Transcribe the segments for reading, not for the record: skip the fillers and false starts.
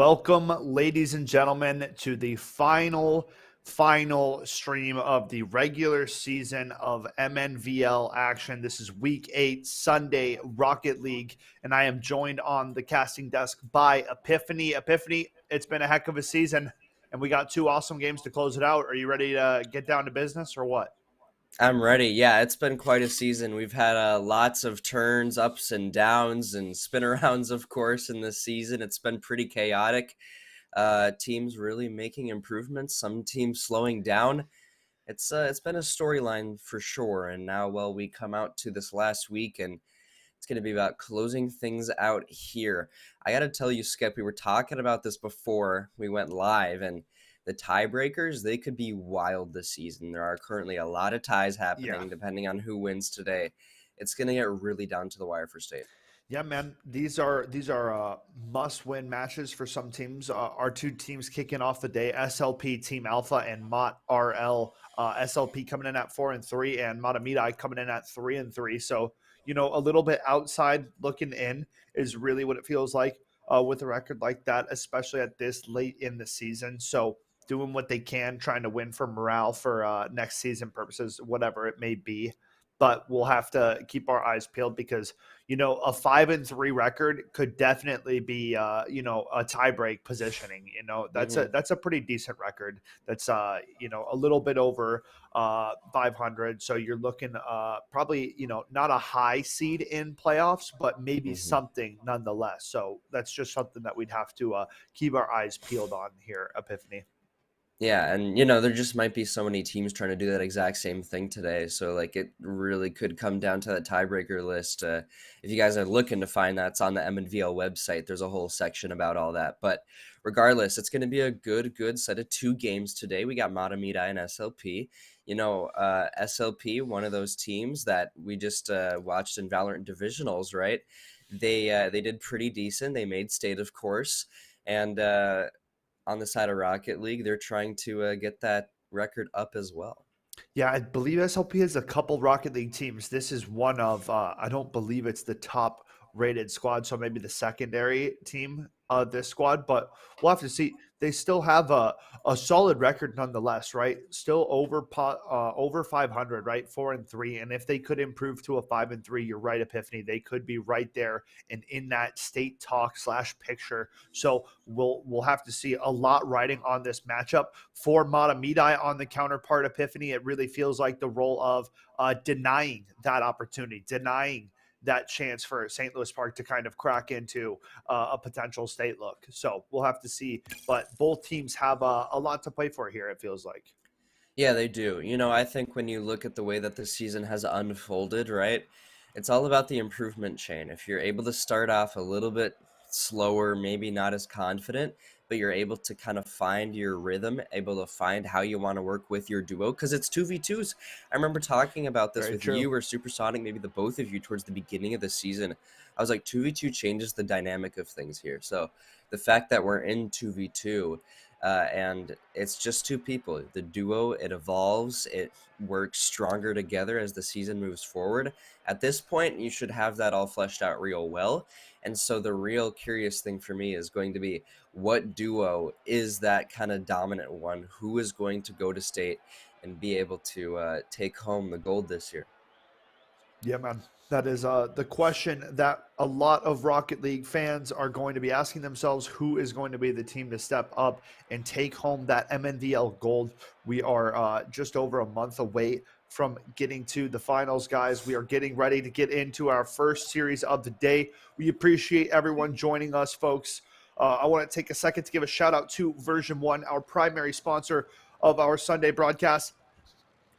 Welcome, ladies and gentlemen, to the final stream of the regular season of Mnvl action. This is week 8, Sunday, Rocket League, and I am joined on the casting desk by Epiphany. Epiphany, it's been a heck of a season, and we got 2 awesome games to close it out. Are you ready to get down to business or what? I'm ready. Yeah, it's been quite a season. We've had lots of turns, ups and downs, and spin arounds, of course, in this season. It's been pretty chaotic. Teams really making improvements, some teams slowing down. It's been a storyline for sure. And now, well, we come out to this last week, and it's going to be about closing things out here. I got to tell you, Skip, we were talking about this before we went live, and the tiebreakers, they could be wild this season. There are currently a lot of ties happening depending on who wins today. It's going to get really down to the wire for state. Yeah, man, these are must-win matches for some teams. Our 2 teams kicking off the day: SLP Team Alpha and Mott RL. SLP coming in at 4-3, and Matamidi coming in at 3-3. So, a little bit outside looking in is really what it feels like with a record like that, especially at this late in the season. So, doing what they can, trying to win for morale for next season purposes, whatever it may be. But we'll have to keep our eyes peeled because, a 5-3 record could definitely be, a tiebreak positioning. That's a pretty decent record. That's, a little bit over 500. So you're looking probably, not a high seed in playoffs, but maybe something nonetheless. So that's just something that we'd have to keep our eyes peeled on here, Epiphany. Yeah, and there just might be so many teams trying to do that exact same thing today. So it really could come down to that tiebreaker list. If you guys are looking to find that, it's on the Mnvl website. There's a whole section about all that. But regardless, it's going to be a good set of 2 games today. We got Matamidi and SLP. SLP, one of those teams that we just watched in Valorant Divisionals, right? They did pretty decent. They made state, of course, and on the side of Rocket League, they're trying to get that record up as well. Yeah, I believe SLP has a couple Rocket League teams. This is one of, I don't believe it's the top rated squad, so maybe the secondary team of this squad, but we'll have to see. They still have a solid record nonetheless, right? Still over 500, right? 4-3, and if they could improve to a 5-3, you're right, Epiphany. They could be right there and in that state talk / picture. So we'll have to see a lot riding on this matchup for Matamidi on the counterpart. Epiphany, it really feels like the role of denying that opportunity, denying that chance for St. Louis Park to kind of crack into a potential state look. So we'll have to see. But both teams have a lot to play for here, it feels like. Yeah, they do. I think when you look at the way that the season has unfolded, right, it's all about the improvement chain. If you're able to start off a little bit slower, maybe not as confident, but you're able to kind of find your rhythm, able to find how you want to work with your duo, because it's 2v2s. I remember talking about this with you or Supersonic, maybe the both of you towards the beginning of the season. I was like, 2v2 changes the dynamic of things here. So the fact that we're in 2v2 and it's just 2 people, the duo, it evolves, it works stronger together as the season moves forward. At this point, you should have that all fleshed out real well. And so the real curious thing for me is going to be, what duo is that kind of dominant one? Who is going to go to state and be able to take home the gold this year? Yeah, man. That is the question that a lot of Rocket League fans are going to be asking themselves: who is going to be the team to step up and take home that Mnvl gold? We are just over a month away from getting to the finals, guys. We are getting ready to get into our first series of the day. We appreciate everyone joining us, folks. I want to take a second to give a shout out to VERSION1, our primary sponsor of our Sunday broadcast.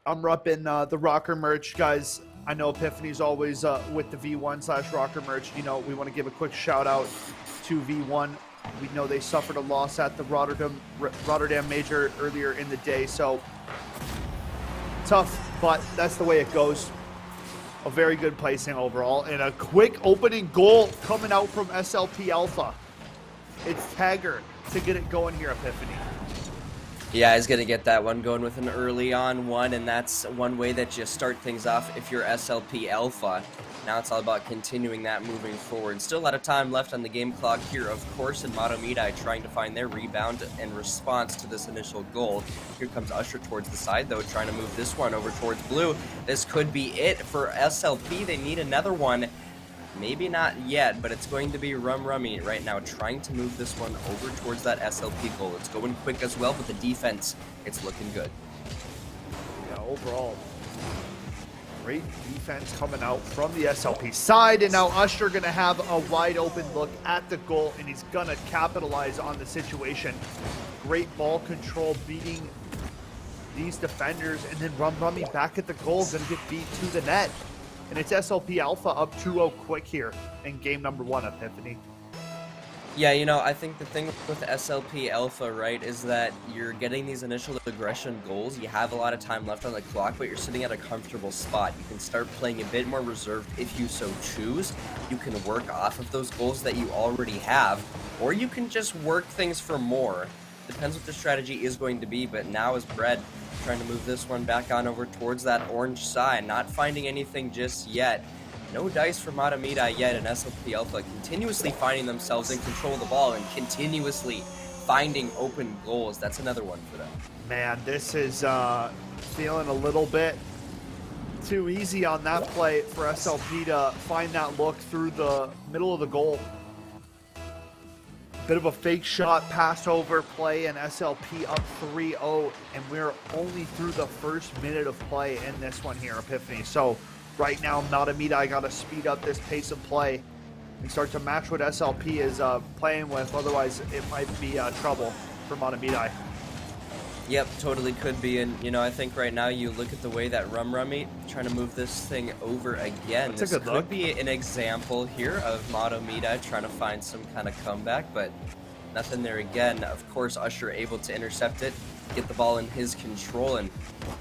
I'm repping the rocker merch, guys. I know Epiphany's always with the V1/rocker merch. We want to give a quick shout out to V1. We know they suffered a loss at the Rotterdam Major earlier in the day, so tough, but that's the way it goes. A very good placing overall, and a quick opening goal coming out from SLP Alpha. It's Tagger to get it going here, Epiphany. Yeah, he's going to get that one going with an early on one, and that's one way that you start things off if you're SLP Alpha. Now it's all about continuing that moving forward. Still a lot of time left on the game clock here, of course, and Mnvl trying to find their rebound in response to this initial goal. Here comes Usher towards the side, though, trying to move this one over towards blue. This could be it for SLP. They need another one. Maybe not yet, but it's going to be Rummy right now, trying to move this one over towards that SLP goal. It's going quick as well, but the defense, it's looking good. Yeah, overall, great defense coming out from the SLP side, and now Usher gonna have a wide open look at the goal, and he's gonna capitalize on the situation. Great ball control, beating these defenders, and then Rummy back at the goal, gonna get beat to the net. And it's SLP Alpha up 2-0 quick here in game number 1, Epiphany. Yeah, you know, I think the thing with SLP Alpha, right, is that you're getting these initial aggression goals. You have a lot of time left on the clock, but you're sitting at a comfortable spot. You can start playing a bit more reserved if you so choose. You can work off of those goals that you already have, or you can just work things for more. Depends what the strategy is going to be, but now is Bread trying to move this one back on over towards that orange side, not finding anything just yet. No dice for Mnvl yet, and SLP Alpha continuously finding themselves in control of the ball and continuously finding open goals. That's another one for them. Man, this is feeling a little bit too easy on that play for SLP to find that look through the middle of the goal. Bit of a fake shot, pass over play, and SLP up 3-0, and we're only through the first minute of play in this one here, Epiphany. So right now, Mnvl got to speed up this pace of play and start to match what SLP is playing with. Otherwise, it might be trouble for Mnvl. Yep, totally could be, and you know, I think right now you look at the way that Rummy trying to move this thing over again. That's this a good could look. Be an example here of Mnvl trying to find some kind of comeback, but nothing there again. Of course, Usher able to intercept it, get the ball in his control, and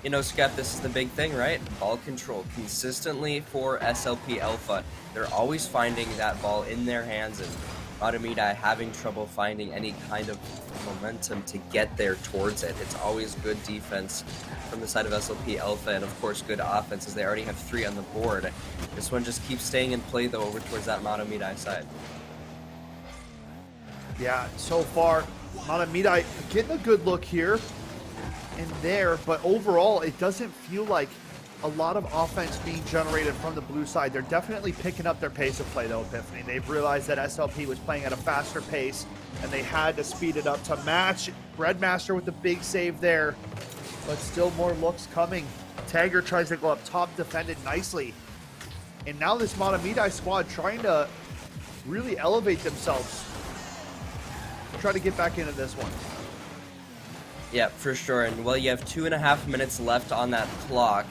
you know, Skep, this is the big thing, right? Ball control consistently for SLP Alpha. They're always finding that ball in their hands, and Mnvl having trouble finding any kind of momentum to get there towards it. It's always good defense from the side of SLP Alpha, and of course good offense as they already have 3 on the board. This one just keeps staying in play though over towards that Mnvl side. Yeah, so far, Mnvl getting a good look here and there, but overall, it doesn't feel like a lot of offense being generated from the blue side. They're definitely picking up their pace of play, though, Epiphany. They've realized that SLP was playing at a faster pace, and they had to speed it up to match. Breadmaster with the big save there, but still more looks coming. Tagger tries to go up top, defended nicely. And now this Mnvl squad trying to really elevate themselves. Try to get back into this one. Yeah, for sure. And well, you have 2.5 minutes left on that clock.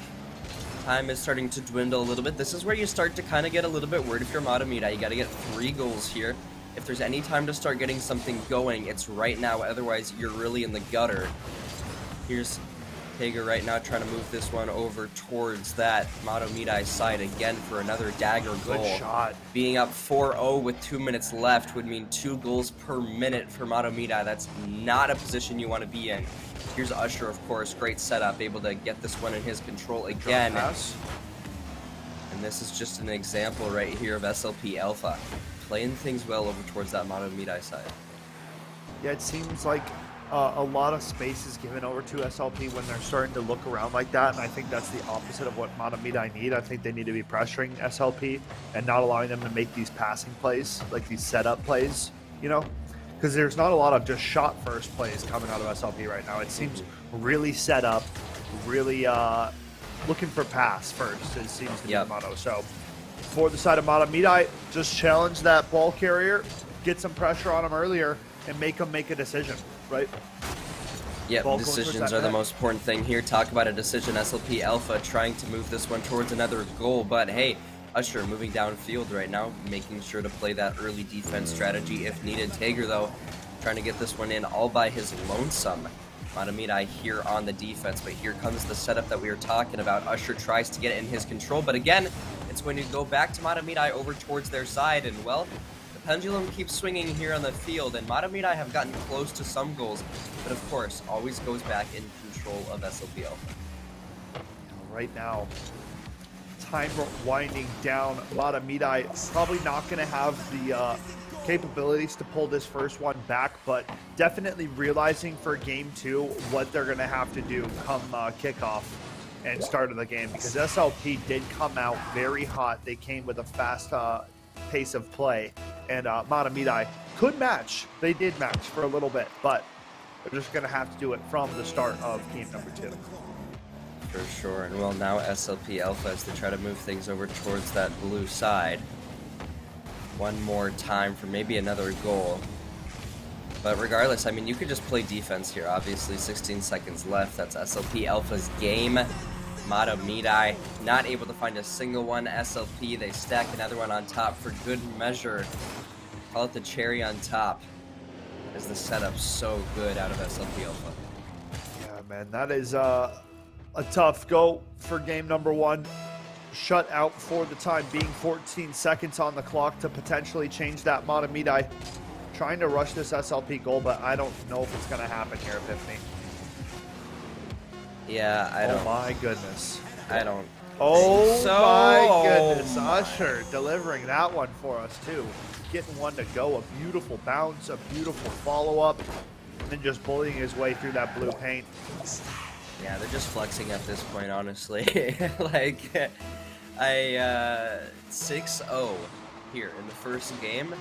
Time is starting to dwindle a little bit. This is where you start to kind of get a little bit worried if you're Mnvl. You got to get 3 goals here. If there's any time to start getting something going, it's right now. Otherwise, you're really in the gutter. Here's Tagger right now trying to move this one over towards that Mnvl side again for another dagger goal. Good shot. Being up 4-0 with 2 minutes left would mean 2 goals per minute for Mnvl. That's not a position you want to be in. Here's Usher, of course, great setup, able to get this one in his control again. And this is just an example right here of SLP Alpha playing things well over towards that Mnvl side. Yeah, it seems like a lot of space is given over to SLP when they're starting to look around like that, and I think that's the opposite of what Mnvl need. I think they need to be pressuring SLP and not allowing them to make these passing plays, like these setup plays, you know? Because there's not a lot of just shot first plays coming out of SLP right now. It seems really set up, really looking for pass first, it seems to be the motto. So for the side of Mnvl, just challenge that ball carrier, get some pressure on him earlier, and make him make a decision, right? Yep, decisions are the most important thing here. Talk about a decision. SLP Alpha trying to move this one towards another goal, but hey, Usher moving downfield right now, making sure to play that early defense strategy if needed. Tagger, though, trying to get this one in all by his lonesome. Mnvl here on the defense, but here comes the setup that we were talking about. Usher tries to get it in his control, but again, it's going to go back to Mnvl over towards their side, and well, the pendulum keeps swinging here on the field, and Mnvl have gotten close to some goals, but of course, always goes back in control of SLP Alpha. Right now, time winding down. Midai probably not going to have the capabilities to pull this first one back, but definitely realizing for game 2 what they're going to have to do come kickoff and start of the game, because SLP did come out very hot. They came with a fast pace of play, and Midai could match. They did match for a little bit, but they're just going to have to do it from the start of game number 2. For sure. And well, now SLP Alpha as they try to move things over towards that blue side. One more time for maybe another goal. But regardless, I mean, you could just play defense here. Obviously, 16 seconds left. That's SLP Alpha's game. Midai not able to find a single one. SLP, they stack another one on top for good measure. Call it the cherry on top, as the setup's so good out of SLP Alpha. Yeah, man, that is a tough go for game number 1. Shut out for the time being. 14 seconds on the clock to potentially change that. Midai trying to rush this SLP goal, but I don't know if it's going to happen here, Epiphany. Yeah, I don't. Oh my goodness. I don't. Oh so. my goodness. Usher delivering that one for us too. Getting one to go. A beautiful bounce, a beautiful follow-up, and then just bullying his way through that blue paint. Yeah, they're just flexing at this point, honestly. Like, 6-0 here in the first game.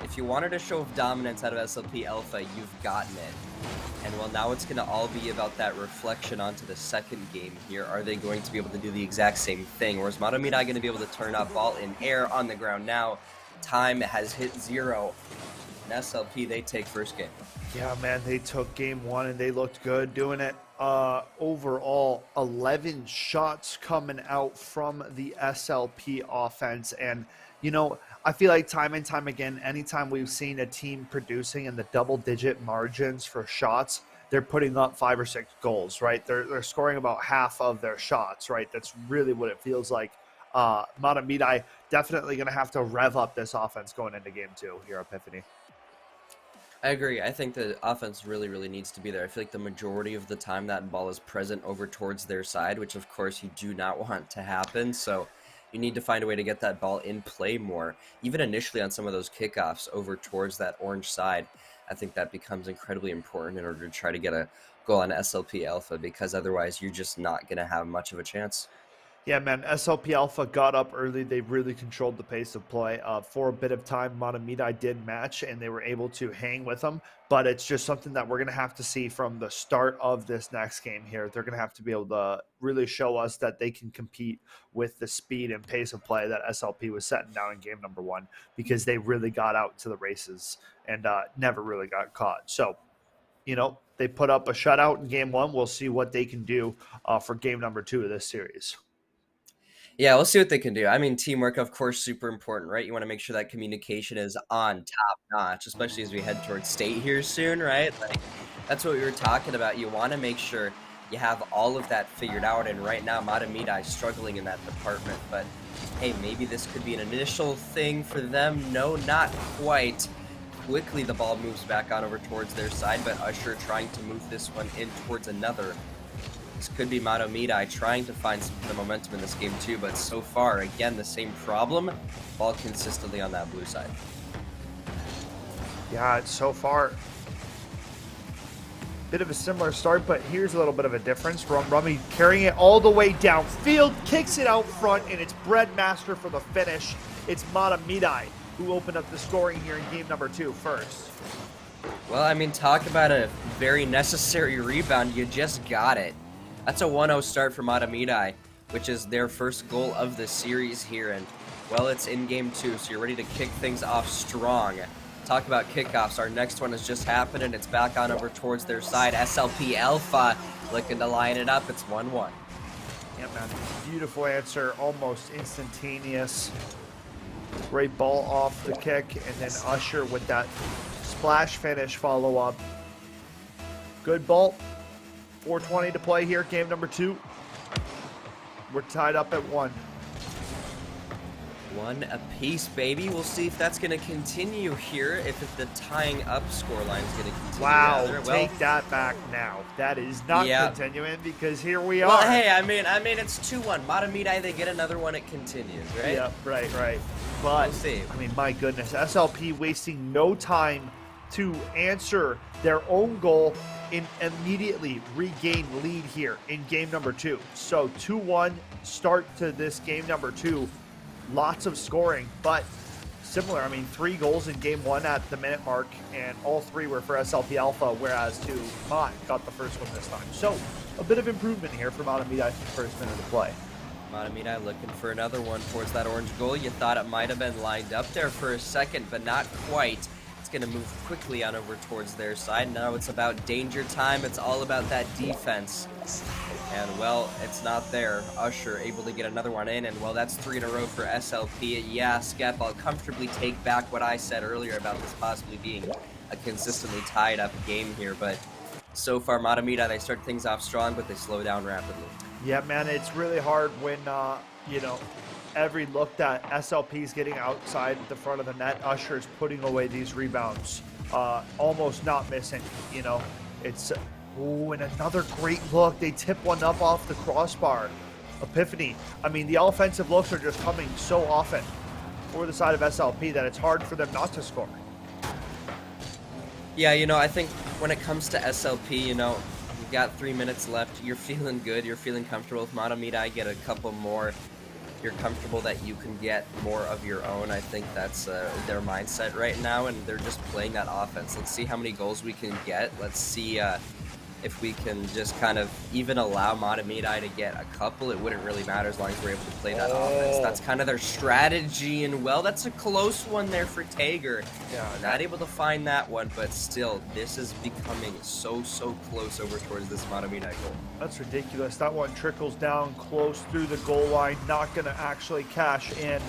If you wanted a show of dominance out of SLP Alpha, you've gotten it. And well, now it's going to all be about that reflection onto the second game here. Are they going to be able to do the exact same thing? Or is Midai going to be able to turn up ball in air on the ground now? Time has hit 0. And SLP, they take first game. Yeah, man, they took game 1 and they looked good doing it. Overall, 11 shots coming out from the SLP offense. And, you know, I feel like time and time again, anytime we've seen a team producing in the double-digit margins for shots, they're putting up 5 or 6 goals, right? They're scoring about half of their shots, right? That's really what it feels like. Midai definitely going to have to rev up this offense going into game 2 here, Epiphany. I agree. I think the offense really, really needs to be there. I feel like the majority of the time that ball is present over towards their side, which of course you do not want to happen. So you need to find a way to get that ball in play more. Even initially on some of those kickoffs over towards that orange side, I think that becomes incredibly important in order to try to get a goal on SLP Alpha, because otherwise you're just not going to have much of a chance. Yeah, man, SLP Alpha got up early. They really controlled the pace of play. For a bit of time, Midai did match, and they were able to hang with them. But it's just something that we're going to have to see from the start of this next game here. They're going to have to be able to really show us that they can compete with the speed and pace of play that SLP was setting down in game number 1, because they really got out to the races and never really got caught. So, you know, they put up a shutout in game 1. We'll see what they can do for game number 2 of this series. Yeah, we'll see what they can do. I mean, teamwork, of course, super important, right? You want to make sure that communication is on top notch, especially as we head towards state here soon, right? Like, that's what we were talking about. You want to make sure you have all of that figured out, and right now, Midai is struggling in that department, but hey, maybe this could be an initial thing for them. No, not quite. Quickly, the ball moves back on over towards their side, but Usher trying to move this one in towards another. This could be Midai trying to find some of the momentum in this game too, but so far, again, the same problem. Ball consistently on that blue side. Yeah, so far, bit of a similar start, but here's a little bit of a difference. Rummy carrying it all the way downfield, kicks it out front, and it's Breadmaster for the finish. It's Midai who opened up the scoring here in game number 2 first. Well, I mean, talk about a very necessary rebound. You just got it. That's a 1-0 start for Midai, which is their first goal of the series here. And, well, it's in game 2, so you're ready to kick things off strong. Talk about kickoffs. Our next one has just happened, and it's back on over towards their side. SLP Alpha looking to line it up. It's 1-1. Yeah, man. Beautiful answer. Almost instantaneous. Great ball off the kick, and then Usher with that splash finish follow-up. Good ball. 4:20 to play here, game number 2. We're tied up at 1. One apiece, baby. We'll see if that's going to continue here, if the tying up scoreline is going to continue. Wow, rather. take that back now. That is not continuing because here we are. Well, hey, I mean, it's 2-1. Matamidi, they get another one, it continues, right? Yeah, right. But, we'll see. I mean, my goodness, SLP wasting no time to answer their own goal and immediately regain lead here in game number 2. So 2-1 start to this game number 2. Lots of scoring, but similar. I mean, 3 goals in game 1 at the minute mark, and all 3 were for SLP Alpha, whereas Mott got the first one this time. So a bit of improvement here for Matamidi first minute of play. Matamidi looking for another one towards that orange goal. You thought it might have been lined up there for a second, but not quite. It's going to move quickly on over towards their side. Now it's about danger time. It's all about that defense. And, well, it's not there. Usher able to get another one in, and, well, that's 3 in a row for SLP. Yeah, Skep, I'll comfortably take back what I said earlier about this possibly being a consistently tied-up game here, but so far, Matamidi, they start things off strong, but they slow down rapidly. Yeah, man, it's really hard when, you know, every look that SLP's getting outside the front of the net, Usher's putting away these rebounds, almost not missing, you know. It's... Oh, and another great look. They tip one up off the crossbar. Epiphany. I mean, the offensive looks are just coming so often for the side of SLP that it's hard for them not to score. Yeah, you know, I think when it comes to SLP, you know, you've got 3 minutes left. You're feeling good. You're feeling comfortable. With Matamidi, get a couple more. You're comfortable that you can get more of your own. I think that's their mindset right now, and they're just playing that offense. Let's see how many goals we can get. Let's see if we can just kind of even allow Matamidi to get a couple. It wouldn't really matter as long as we're able to play that offense. That's kind of their strategy, and, well, that's a close one there for Tager. Yeah, not able to find that one, but still, this is becoming so close over towards this Matamidi goal. That's ridiculous. That one trickles down close through the goal line, not going to actually cash in.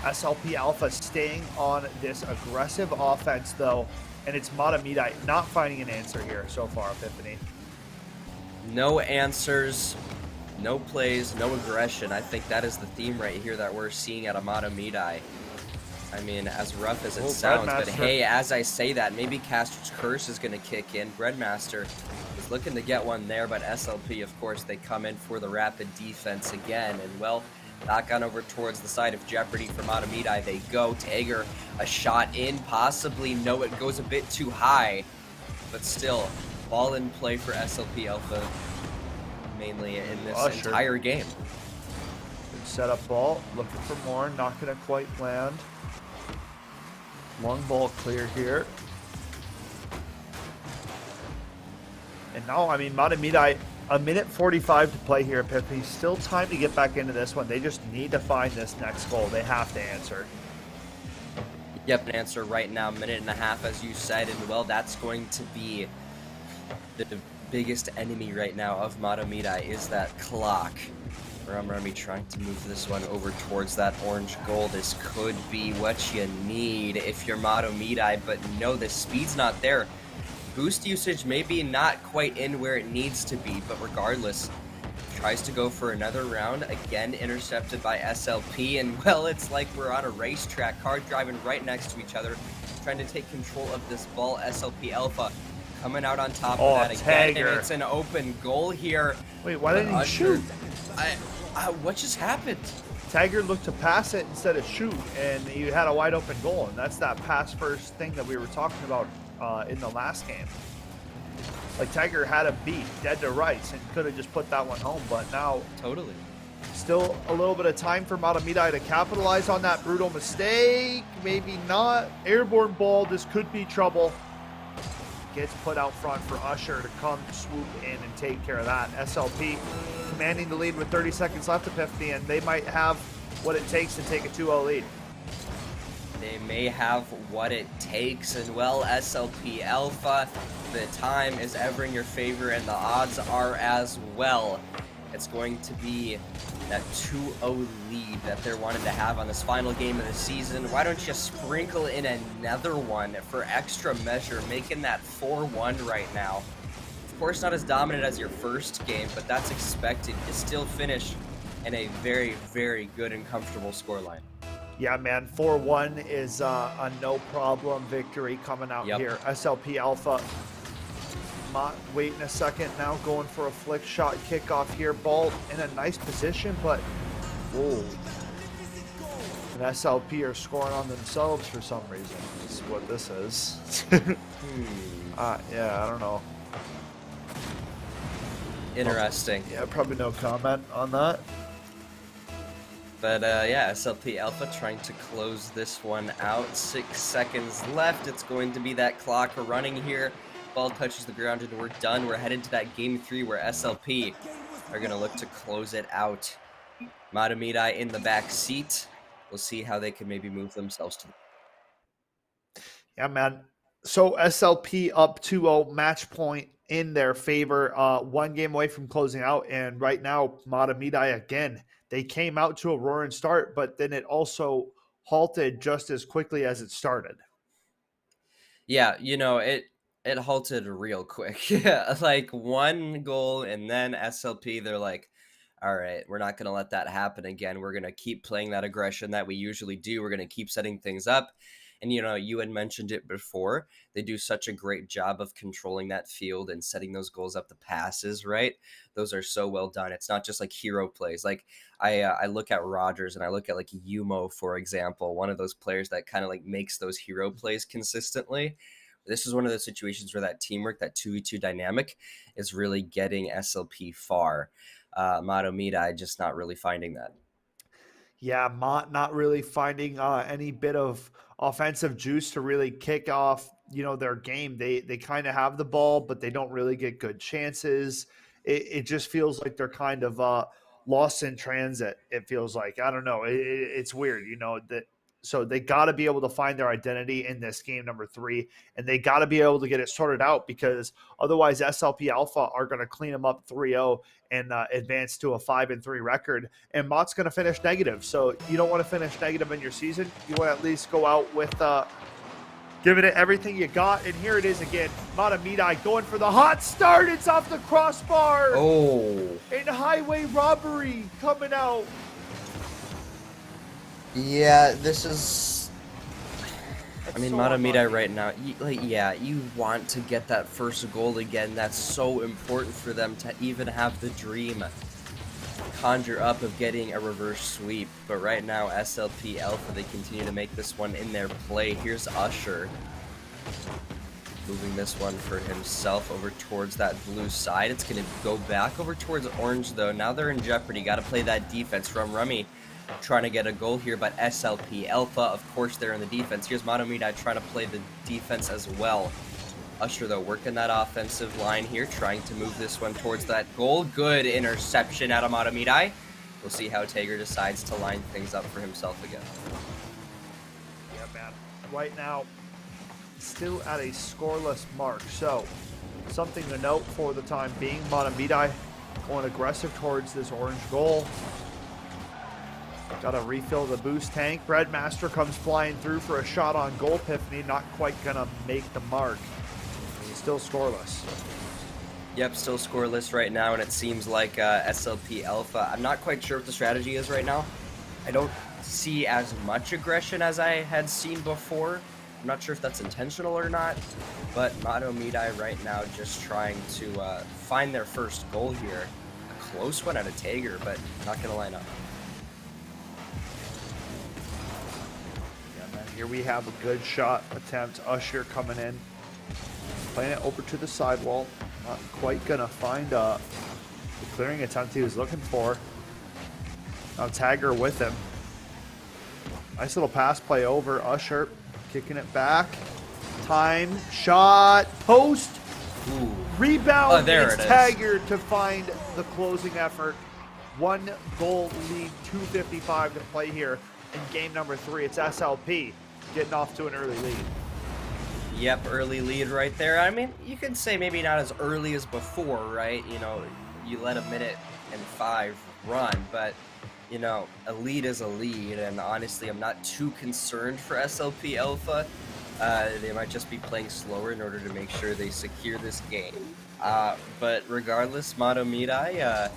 SLP Alpha staying on this aggressive offense, though. And it's Matamidi not finding an answer here so far, Epiphany. No answers, no plays, no aggression. I think that is the theme right here that we're seeing out of Matamidi. I mean, as rough as it sounds, but hey, as I say that, maybe Caster's Curse is going to kick in. Breadmaster is looking to get one there, but SLP, of course, they come in for the rapid defense again. And, well, back on over towards the side of Jeopardy for Matamidi. They go. Tager, a shot in, possibly. No, it goes a bit too high. But still, ball in play for SLP Alpha, mainly in this entire game. Good setup ball. Looking for more. Not going to quite land. Long ball clear here. And now, I mean, Matamidi, a minute 45 to play here, Epiphany. Still time to get back into this one. They just need to find this next goal. They have to answer. Yep, an answer right now. Minute and a half, as you said. And, well, that's going to be the biggest enemy right now of Matamidi is that clock. I'm going to be trying to move this one over towards that orange goal. This could be what you need if you're Matamidi, but no, the speed's not there. Boost usage maybe not quite in where it needs to be, but regardless, tries to go for another round, again intercepted by SLP, and, well, it's like we're on a racetrack, car driving right next to each other, trying to take control of this ball. SLP Alpha coming out on top of that again, and it's an open goal here. Wait, why didn't he shoot? What just happened? Tager looked to pass it instead of shoot, and he had a wide open goal, and that's that pass first thing that we were talking about in the last game. Like, Tager had a beat dead to rights and could have just put that one home, but now totally still a little bit of time for Matamidi to capitalize on that brutal mistake. Maybe not. Airborne ball. This could be trouble. Gets put out front for Usher to come swoop in and take care of that. SLP commanding the lead with 30 seconds left, Epiphany, and they might have what it takes to take a 2-0 lead. They may have what it takes, and, well, SLP Alpha, the time is ever in your favor, and the odds are as well. It's going to be that 2-0 lead that they're wanting to have on this final game of the season. Why don't you sprinkle in another one for extra measure, making that 4-1 right now. Of course, not as dominant as your first game, but that's expected. You still finish in a very, very good and comfortable scoreline. Yeah, man, 4-1 is a no problem victory coming out Yep. here. SLP Alpha, Mott waiting a second now, going for a flick shot kickoff here. Ball in a nice position, but whoa. And SLP are scoring on themselves for some reason. This is what this is. Yeah, I don't know. Interesting. Yeah, probably no comment on that. But yeah, SLP Alpha trying to close this one out. 6 seconds left. It's going to be that clock running here. Ball touches the ground and we're done. We're headed to that game 3 where SLP are going to look to close it out. Matamidai in the back seat. We'll see how they can maybe move themselves to the... Yeah, man. So SLP up 2-0, match point in their favor. 1 game away from closing out. And right now, Matamidai again. They came out to a roaring start, but then it also halted just as quickly as it started. Yeah, you know, it halted real quick. Like 1 goal and then SLP, they're like, all right, we're not going to let that happen again. We're going to keep playing that aggression that we usually do. We're going to keep setting things up. And, you know, you had mentioned it before. They do such a great job of controlling that field and setting those goals up, the passes, right? Those are so well done. It's not just like hero plays. Like I look at Rogers and I look at like Yumo, for example, one of those players that kind of like makes those hero plays consistently. This is one of those situations where that teamwork, that 2v2 dynamic is really getting SLP far. Matamidai just not really finding that. Yeah, Mott not really finding any bit of offensive juice to really kick off, their game. They kind of have the ball, but they don't really get good chances. It just feels like they're kind of lost in transit. It feels like, I don't know. It's weird, that. So they got to be able to find their identity in this game number 3, and they got to be able to get it sorted out, because otherwise SLP Alpha are going to clean them up 3-0 and advance to a 5-3 record. And Mott's going to finish negative. So you don't want to finish negative in your season. You want to at least go out with giving it everything you got. And here it is again. Matamidai going for the hot start. It's off the crossbar. Oh. And highway robbery coming out. Yeah, this is... That's I mean, so Matamidai unlucky. right now, you want to get that first goal again. That's so important for them to even have the dream conjure up of getting a reverse sweep. But right now, SLP Alpha, they continue to make this one in their play. Here's Usher moving this one for himself over towards that blue side. It's going to go back over towards orange, though. Now they're in jeopardy. Got to play that defense from Rummy. Trying to get a goal here, but SLP Alpha, of course, they're in the defense. Here's Matamidai trying to play the defense as well. Usher, though, working that offensive line here, trying to move this one towards that goal. Good interception out of Matamidai. We'll see how Tager decides to line things up for himself again. Yeah, man. Right now, still at a scoreless mark. So, something to note for the time being. Matamidai going aggressive towards this orange goal. Got to refill the boost tank. Breadmaster comes flying through for a shot on goal. Epiphany not quite going to make the mark. Still scoreless. Yep, still scoreless right now, and it seems like SLP Alpha, I'm not quite sure what the strategy is right now. I don't see as much aggression as I had seen before. I'm not sure if that's intentional or not, but Matamidai right now just trying to find their first goal here. A close one out of Tager, but not going to line up. Here we have a good shot attempt. Usher coming in. Playing it over to the sidewall. Not quite going to find the clearing attempt he was looking for. Now Tager with him. Nice little pass play over. Usher kicking it back. Time. Shot. Post. Ooh. Rebound. Oh, there it's it is. Tager to find the closing effort. 1 goal lead. 2:55 to play here in game number 3. It's SLP getting off to an early lead. Yep, early lead right there. I mean, you could say maybe not as early as before, right? You know, you let 1:05 run, but, you know, a lead is a lead, and honestly, I'm not too concerned for SLP Alpha. They might just be playing slower in order to make sure they secure this game. But regardless, Mado Midai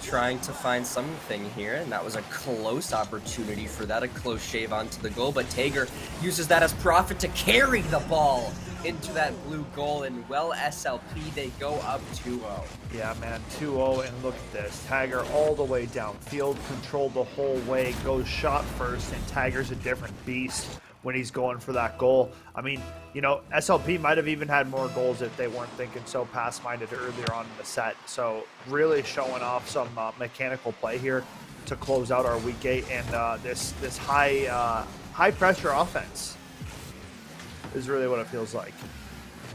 trying to find something here, and that was a close opportunity for that, a close shave onto the goal, but Tager uses that as profit to carry the ball into that blue goal, and well, SLP, they go up 2-0. Yeah, man, 2-0, and look at this. Tager all the way downfield, controlled the whole way, goes shot first, and Tager's a different beast when he's going for that goal. I mean, you know, SLP might have even had more goals if they weren't thinking so pass-minded earlier on in the set. So really showing off some mechanical play here to close out our week 8, and this high pressure offense is really what it feels like.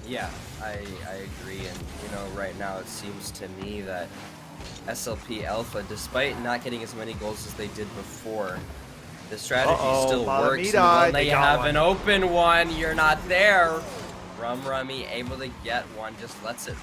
Yeah, I agree, and you know, right now it seems to me that SLP Alpha, despite not getting as many goals as they did before, the strategy still works. Well, now you have an open one, you're not there. Rummy able to get one, just lets it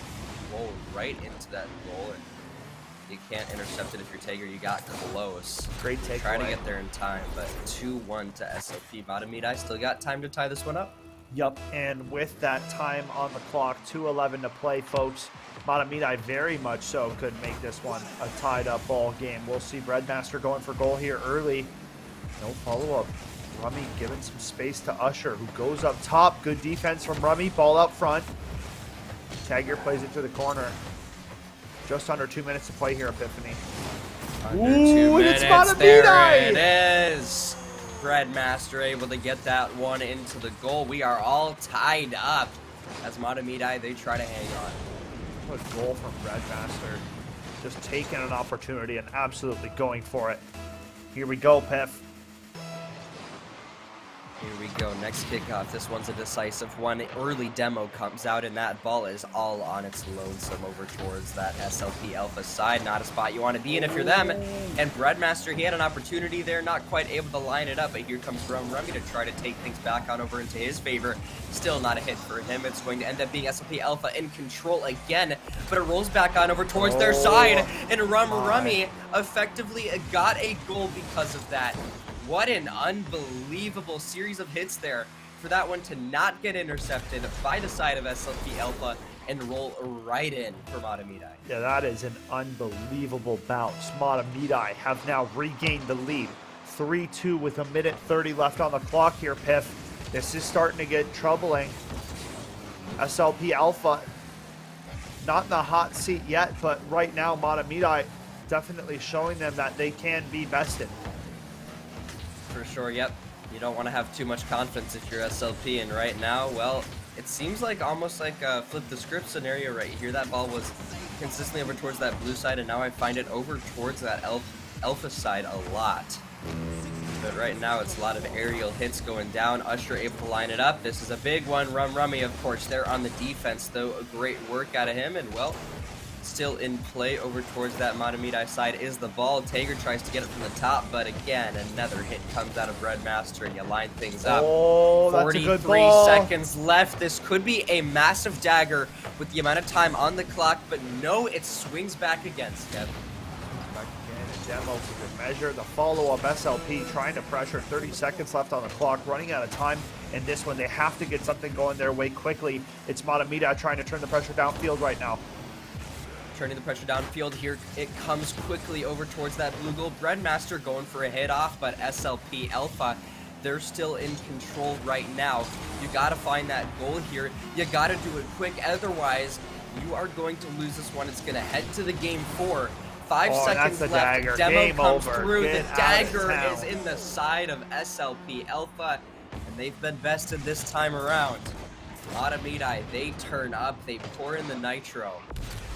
roll right into that goal, and you can't intercept it if you're Tager. You got close. Great takeaway. Trying to get there in time, but 2-1 to SLP. Badamidai still got time to tie this one up. Yep, and with that time on the clock, 2:11 to play, folks, Badamidai very much so could make this one a tied-up ball game. We'll see Breadmaster going for goal here early. No follow-up. Rummy giving some space to Usher, who goes up top. Good defense from Rummy. Ball out front. Tager plays it to the corner. Just under 2 minutes to play here, Epiphany. Under 2 minutes. There it is. Breadmaster able to get that one into the goal. We are all tied up as Badamidai, they try to hang on. What a goal from Breadmaster. Just taking an opportunity and absolutely going for it. Here we go, Piff. Here we go, next kickoff. This one's a decisive one. Early demo comes out, and that ball is all on its lonesome over towards that SLP Alpha side. Not a spot you want to be in if you're them. And Breadmaster, he had an opportunity there, not quite able to line it up, but here comes Rummy to try to take things back on over into his favor. Still not a hit for him. It's going to end up being SLP Alpha in control again, but it rolls back on over towards their side, and Rummy effectively got a goal because of that. What an unbelievable series of hits there for that one to not get intercepted by the side of SLP Alpha and roll right in for Badamidai. Yeah, that is an unbelievable bounce. Badamidai have now regained the lead. 3-2 with 1:30 left on the clock here, Piff. This is starting to get troubling. SLP Alpha not in the hot seat yet, but right now Badamidai definitely showing them that they can be bested. For sure, yep. You don't want to have too much confidence if you're SLP, and right now, well, it seems like almost like a flip the script scenario right here. That ball was consistently over towards that blue side, and now I find it over towards that Alpha side a lot. But right now, it's a lot of aerial hits going down. Usher able to line it up. This is a big one. Rummy, of course, there on the defense, though. A great work out of him, and well, still in play over towards that Badamidai side is the ball. Tager tries to get it from the top, but again, another hit comes out of Breadmaster, and you line things up. Oh, that's a good 43 ball. seconds left. This could be a massive dagger with the amount of time on the clock, but no, it swings back again, Steph. Back again, and demo for good measure. The follow-up SLP trying to pressure. 30 seconds left on the clock, running out of time. And this one, they have to get something going their way quickly. It's Badamidai trying to turn the pressure downfield right now. Turning the pressure downfield here, it comes quickly over towards that blue goal. Breadmaster going for a hit off, but SLP Alpha, they're still in control right now. You got to find that goal here. You got to do it quick, otherwise you are going to lose this one. It's going to head to the game 4. 5 seconds left. Dagger. Demo Game comes over. through. Get the dagger out of is in the side of SLP Alpha, and they've been bested this time around. Badamidai, they turn up, they pour in the nitro.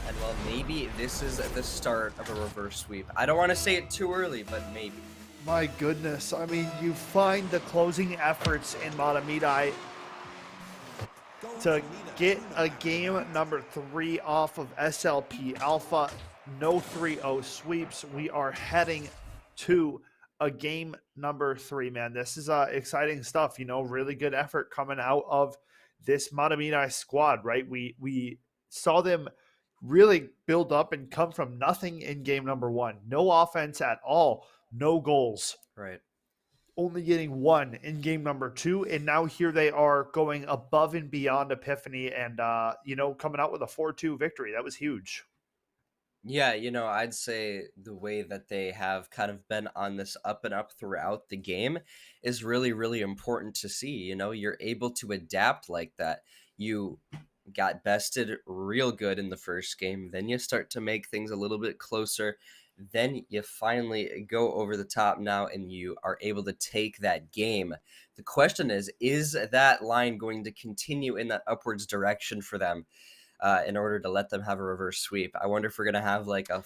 And well, maybe this is the start of a reverse sweep. I don't want to say it too early, but maybe. My goodness. I mean, you find the closing efforts in Badamidai to get a game number 3 off of SLP Alpha. No 3-0 sweeps. We are heading to a game number 3, man. This is exciting stuff. You know, really good effort coming out of this Badamidai squad, right? We saw them really build up and come from nothing in game number 1. No offense at all, no goals. Right. only getting one in game number 2, and now here they are going above and beyond Epiphany and, coming out with a 4-2 victory. That was huge. Yeah, I'd say the way that they have kind of been on this up and up throughout the game is really, really important to see. You're able to adapt like that. You got bested real good in the first game, then you start to make things a little bit closer. Then you finally go over the top now and you are able to take that game. The question is that line going to continue in that upwards direction for them? In order to let them have a reverse sweep. I wonder if we're going to have like a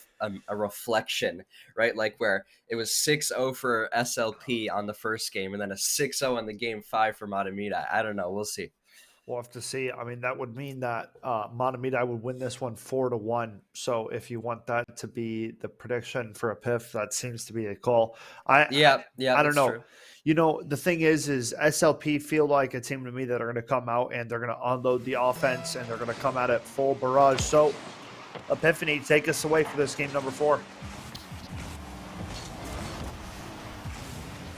reflection, right? Like where it was 6-0 for SLP on the first game and then a 6-0 on the game 5 for Matamida. I don't know. We'll see. We'll have to see. I mean, that would mean that Montemita would win this one 4-1. So if you want that to be the prediction for a PIF, that seems to be a call. Yeah, I don't know. True. The thing is SLP feel like a team to me that are going to come out and they're going to unload the offense and they're going to come at it full barrage. So Epiphany, take us away for this game number 4.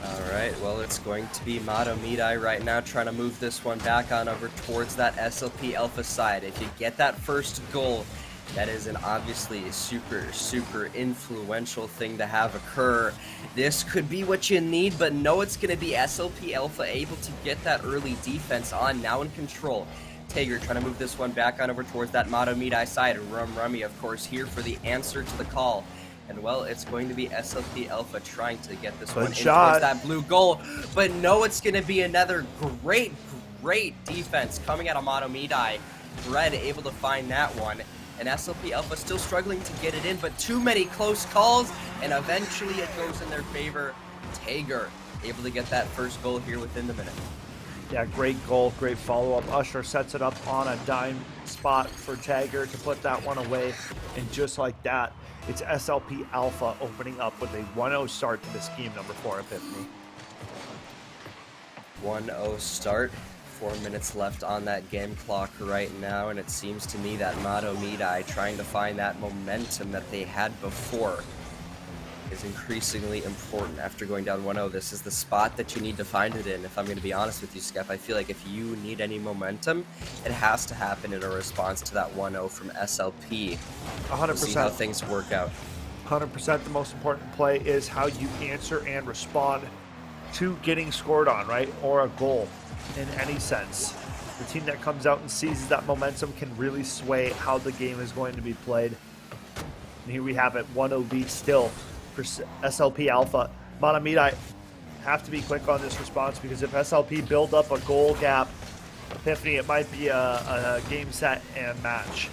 All right, well, it's going to be Matamida right now trying to move this one back on over towards that SLP Alpha side. If you get that first goal, that is obviously a super, super influential thing to have occur. This could be what you need, but no, it's going to be SLP Alpha able to get that early defense on, now in control. Tager trying to move this one back on over towards that Matamida side. Rummy, of course, here for the answer to the call. And, well, it's going to be SLP Alpha trying to get this one in towards that blue goal. But, no, it's going to be another great, great defense coming out of Matamida. Red able to find that one. And SLP Alpha still struggling to get it in, but too many close calls. And eventually it goes in their favor. Tager able to get that first goal here within the minute. Yeah, great goal, great follow-up. Usher sets it up on a dime spot for Tager to put that one away. And just like that, it's SLP Alpha opening up with a 1-0 start to this game number 4 Epiphany. 1-0 start. 4 minutes left on that game clock right now, and it seems to me that Matamida trying to find that momentum that they had before is increasingly important after going down 1-0. This is the spot that you need to find it in. If I'm going to be honest with you, Skep, I feel like if you need any momentum, it has to happen in a response to that 1-0 from SLP. 100%. We'll see how things work out. 100%. The most important play is how you answer and respond to getting scored on, right? Or a goal in any sense. The team that comes out and seizes that momentum can really sway how the game is going to be played. And here we have it, 1-0 lead still for SLP Alpha. Matamida have to be quick on this response because if SLP build up a goal gap, Epiphany, it might be a game set and match.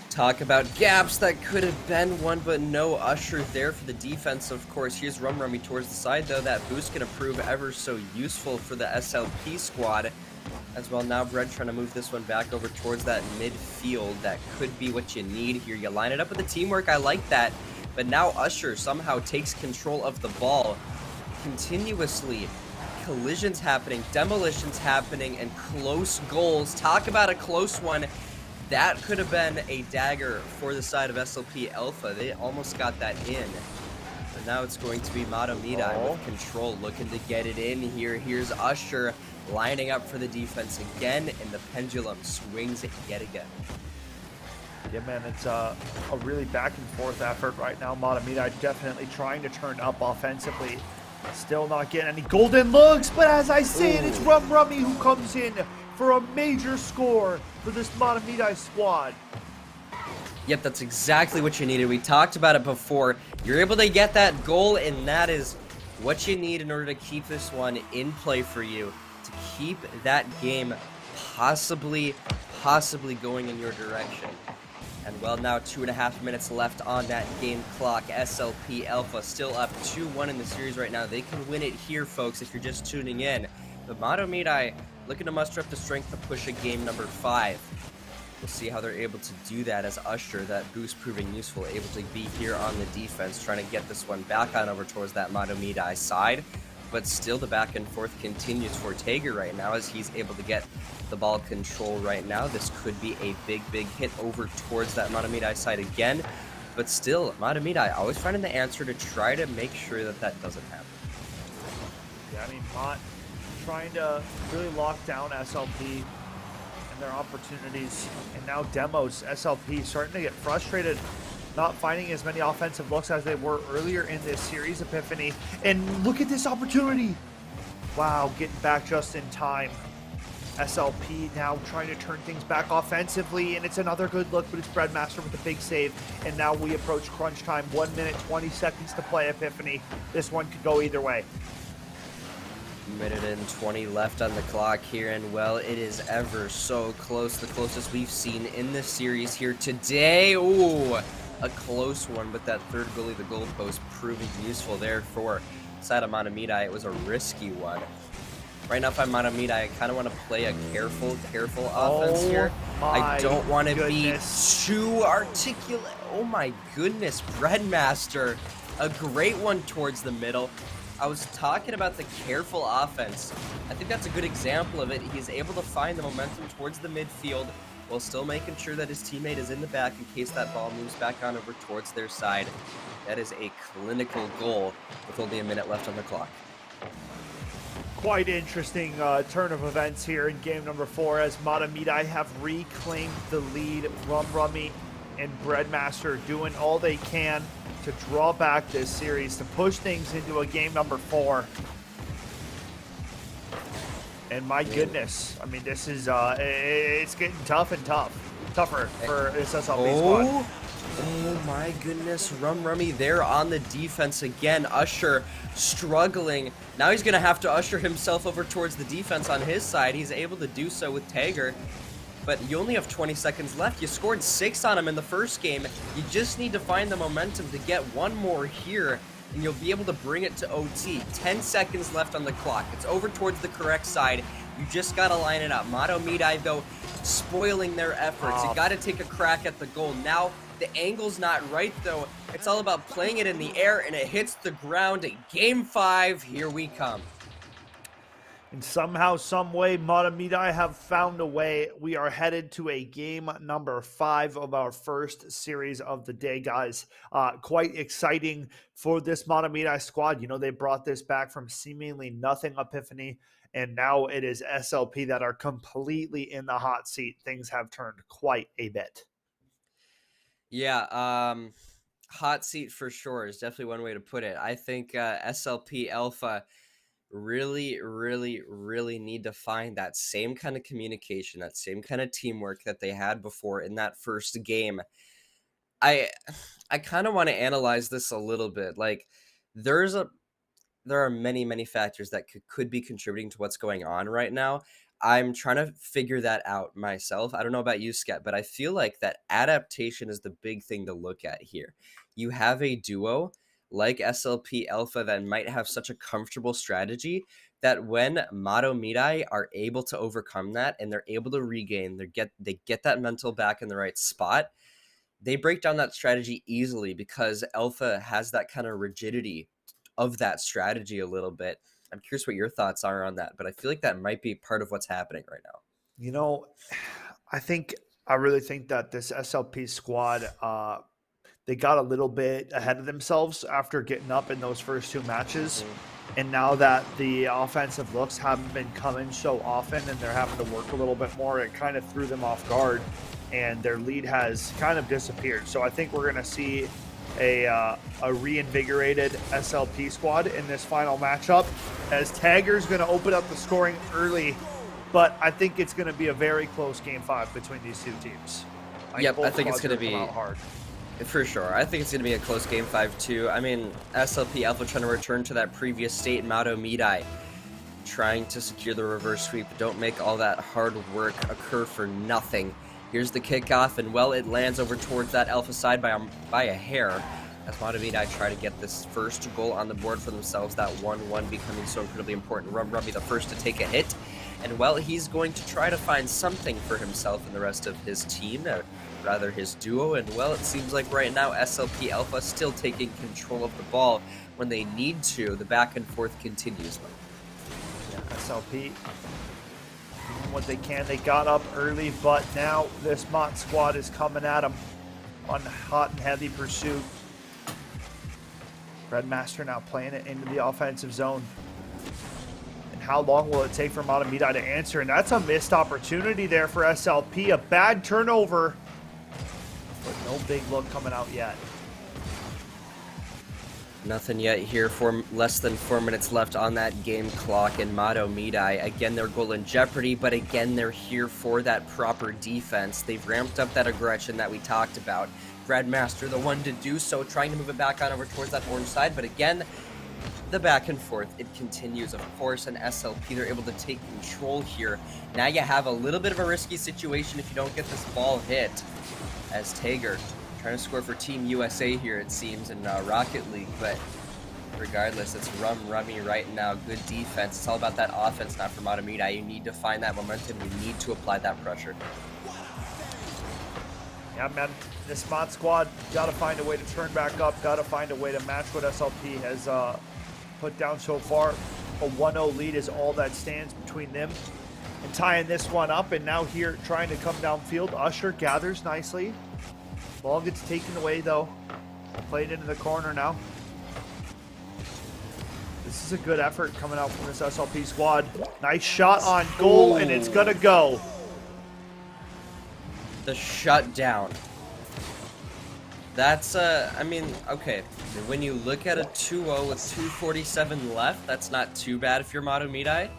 Talk about gaps, that could have been one, but no Usher there for the defense, of course. Here's Rummy towards the side, though. That boost going to prove ever so useful for the SLP squad. As well, now Bread trying to move this one back over towards that midfield. That could be what you need here. You line it up with the teamwork, I like that. But now Usher somehow takes control of the ball. Continuously, collisions happening, demolitions happening, and close goals. Talk about a close one. That could have been a dagger for the side of SLP Alpha. They almost got that in. But now it's going to be Matamida with control, looking to get it in here. Here's Usher lining up for the defense again, and the pendulum swings it yet again. Yeah, man, it's a really back and forth effort right now. Matamida definitely trying to turn up offensively. Still not getting any golden looks, but as I say it, it's Rummy who comes in for a major score for this Matamida squad. Yep, that's exactly what you needed. We talked about it before. You're able to get that goal, and that is what you need in order to keep this one in play for you, to keep that game possibly going in your direction. And well, now 2.5 minutes left on that game clock. SLP Alpha still up 2-1 in the series right now. They can win it here, folks, if you're just tuning in. But Matamida looking to muster up the strength to push a game number 5. We'll see how they're able to do that as Usher, that boost proving useful, able to be here on the defense, trying to get this one back on over towards that Matamida side. But still the back and forth continues for Tager right now as he's able to get the ball control right now. This could be a big hit over towards that Matamida side again. But still, Matamida always finding the answer to try to make sure that that doesn't happen. Yeah, I mean, Mott trying to really lock down SLP and their opportunities. And now Demos, SLP starting to get frustrated, not finding as many offensive looks as they were earlier in this series, Epiphany. And look at this opportunity. Wow, getting back just in time. SLP now trying to turn things back offensively, and it's another good look, but it's Breadmaster with a big save. And now we approach crunch time. 1 minute, 20 seconds to play, Epiphany. This one could go either way. Minute and 20 left on the clock here, and well, it is ever so close. The closest we've seen in this series here today. Ooh, a close one, but that third goalie, the goalpost, proving useful there for side of Mnvl. It was a risky one. Right now, if I'm Mnvl, I kind of want to play a careful offense here. I don't want to be too articulate. Oh my goodness, Breadmaster. A great one towards the middle. I was talking about the careful offense. I think that's a good example of it. He's able to find the momentum towards the midfield while still making sure that his teammate is in the back in case that ball moves back on over towards their side. That is a clinical goal with only a minute left on the clock. Quite interesting turn of events here in game number 4 as Mnvl have reclaimed the lead. Rummy and Breadmaster doing all they can to draw back this series, to push things into a game number 4. And my goodness, I mean, this is, it's getting tough and tougher for this SLP squad. Oh my goodness, Rummy there on the defense again. Usher struggling. Now he's going to have to usher himself over towards the defense on his side. He's able to do so with Tagger. But you only have 20 seconds left. You scored 6 on him in the first game. You just need to find the momentum to get one more here, and you'll be able to bring it to OT. 10 seconds left on the clock. It's over towards the correct side. You just got to line it up. Mnvl, though, spoiling their efforts. You got to take a crack at the goal. Now, the angle's not right, though. It's all about playing it in the air, and it hits the ground. Game 5, here we come. And somehow, some way, Mnvl have found a way. We are headed to a game number 5 of our first series of the day, guys. Quite exciting for this Mnvl squad. You know, they brought this back from seemingly nothing, Epiphany, and now it is SLP that are completely in the hot seat. Things have turned quite a bit. Yeah, hot seat for sure is definitely one way to put it. I think SLP Alpha really need to find that same kind of communication, that same kind of teamwork that they had before in that first game. I kind of want to analyze this a little bit. Like, there are many factors that could be contributing to what's going on right now. I'm trying to figure that out myself. I don't know about you, Sket, but I feel like that adaptation is the big thing to look at here. You have a duo like SLP Alpha that might have such a comfortable strategy that when Mnvl are able to overcome that and they're able to regain, they get that mental back in the right spot, they break down that strategy easily because Alpha has that kind of rigidity of that strategy a little bit. I'm curious what your thoughts are on that, but I feel like that might be part of what's happening right now. You know, I really think that this SLP squad, they got a little bit ahead of themselves after getting up in those first 2 matches. And now that the offensive looks haven't been coming so often and they're having to work a little bit more, it kind of threw them off guard and their lead has kind of disappeared. So I think we're going to see a reinvigorated SLP squad in this final matchup as Tagger's going to open up the scoring early, but I think it's going to be a very close game 5 between these 2 teams. Yep, I think it's going to be hard. For sure. I think it's going to be a close game 5 too. I mean, SLP Alpha trying to return to that previous state, Mnvl trying to secure the reverse sweep. Don't make all that hard work occur for nothing. Here's the kickoff, and well, it lands over towards that Alpha side by a hair as Mnvl try to get this first goal on the board for themselves, that 1-1 becoming so incredibly important. Rummy the first to take a hit, and well, he's going to try to find something for himself and the rest of his team, or rather his duo, and well, it seems like right now SLP Alpha still taking control of the ball when they need to. The back and forth continues. Yeah, SLP doing what they can. They got up early, but now this Mott squad is coming at them on hot and heavy pursuit. Breadmaster now playing it into the offensive zone. How long will it take for Matamida to answer? And that's a missed opportunity there for SLP. A bad turnover, but no big look coming out yet. Nothing yet here. Less than 4 minutes left on that game clock, and Matamida, again, their goal in jeopardy, but again, they're here for that proper defense. They've ramped up that aggression that we talked about. Breadmaster, the one to do so, trying to move it back on over towards that orange side, but again, the back and forth, it continues. Of course, an SLP, they're able to take control here. Now you have a little bit of a risky situation if you don't get this ball hit, as Tager trying to score for Team USA here, it seems, in Rocket League, but regardless, it's Rummy right now. Good defense. It's all about that offense now for Matamida. You need to find that momentum. You need to apply that pressure. Yeah, man, this Mod Squad got to find a way to turn back up, got to find a way to match what SLP has put down so far. A 1-0 lead is all that stands between them and tying this one up. And now here trying to come downfield. Usher gathers nicely. Ball gets taken away though. Played into the corner now. This is a good effort coming out from this SLP squad. Nice shot on goal, and it's gonna go. The shutdown. That's, I mean, okay. When you look at a 2-0 with 2:47 left, that's not too bad if you're Matamida.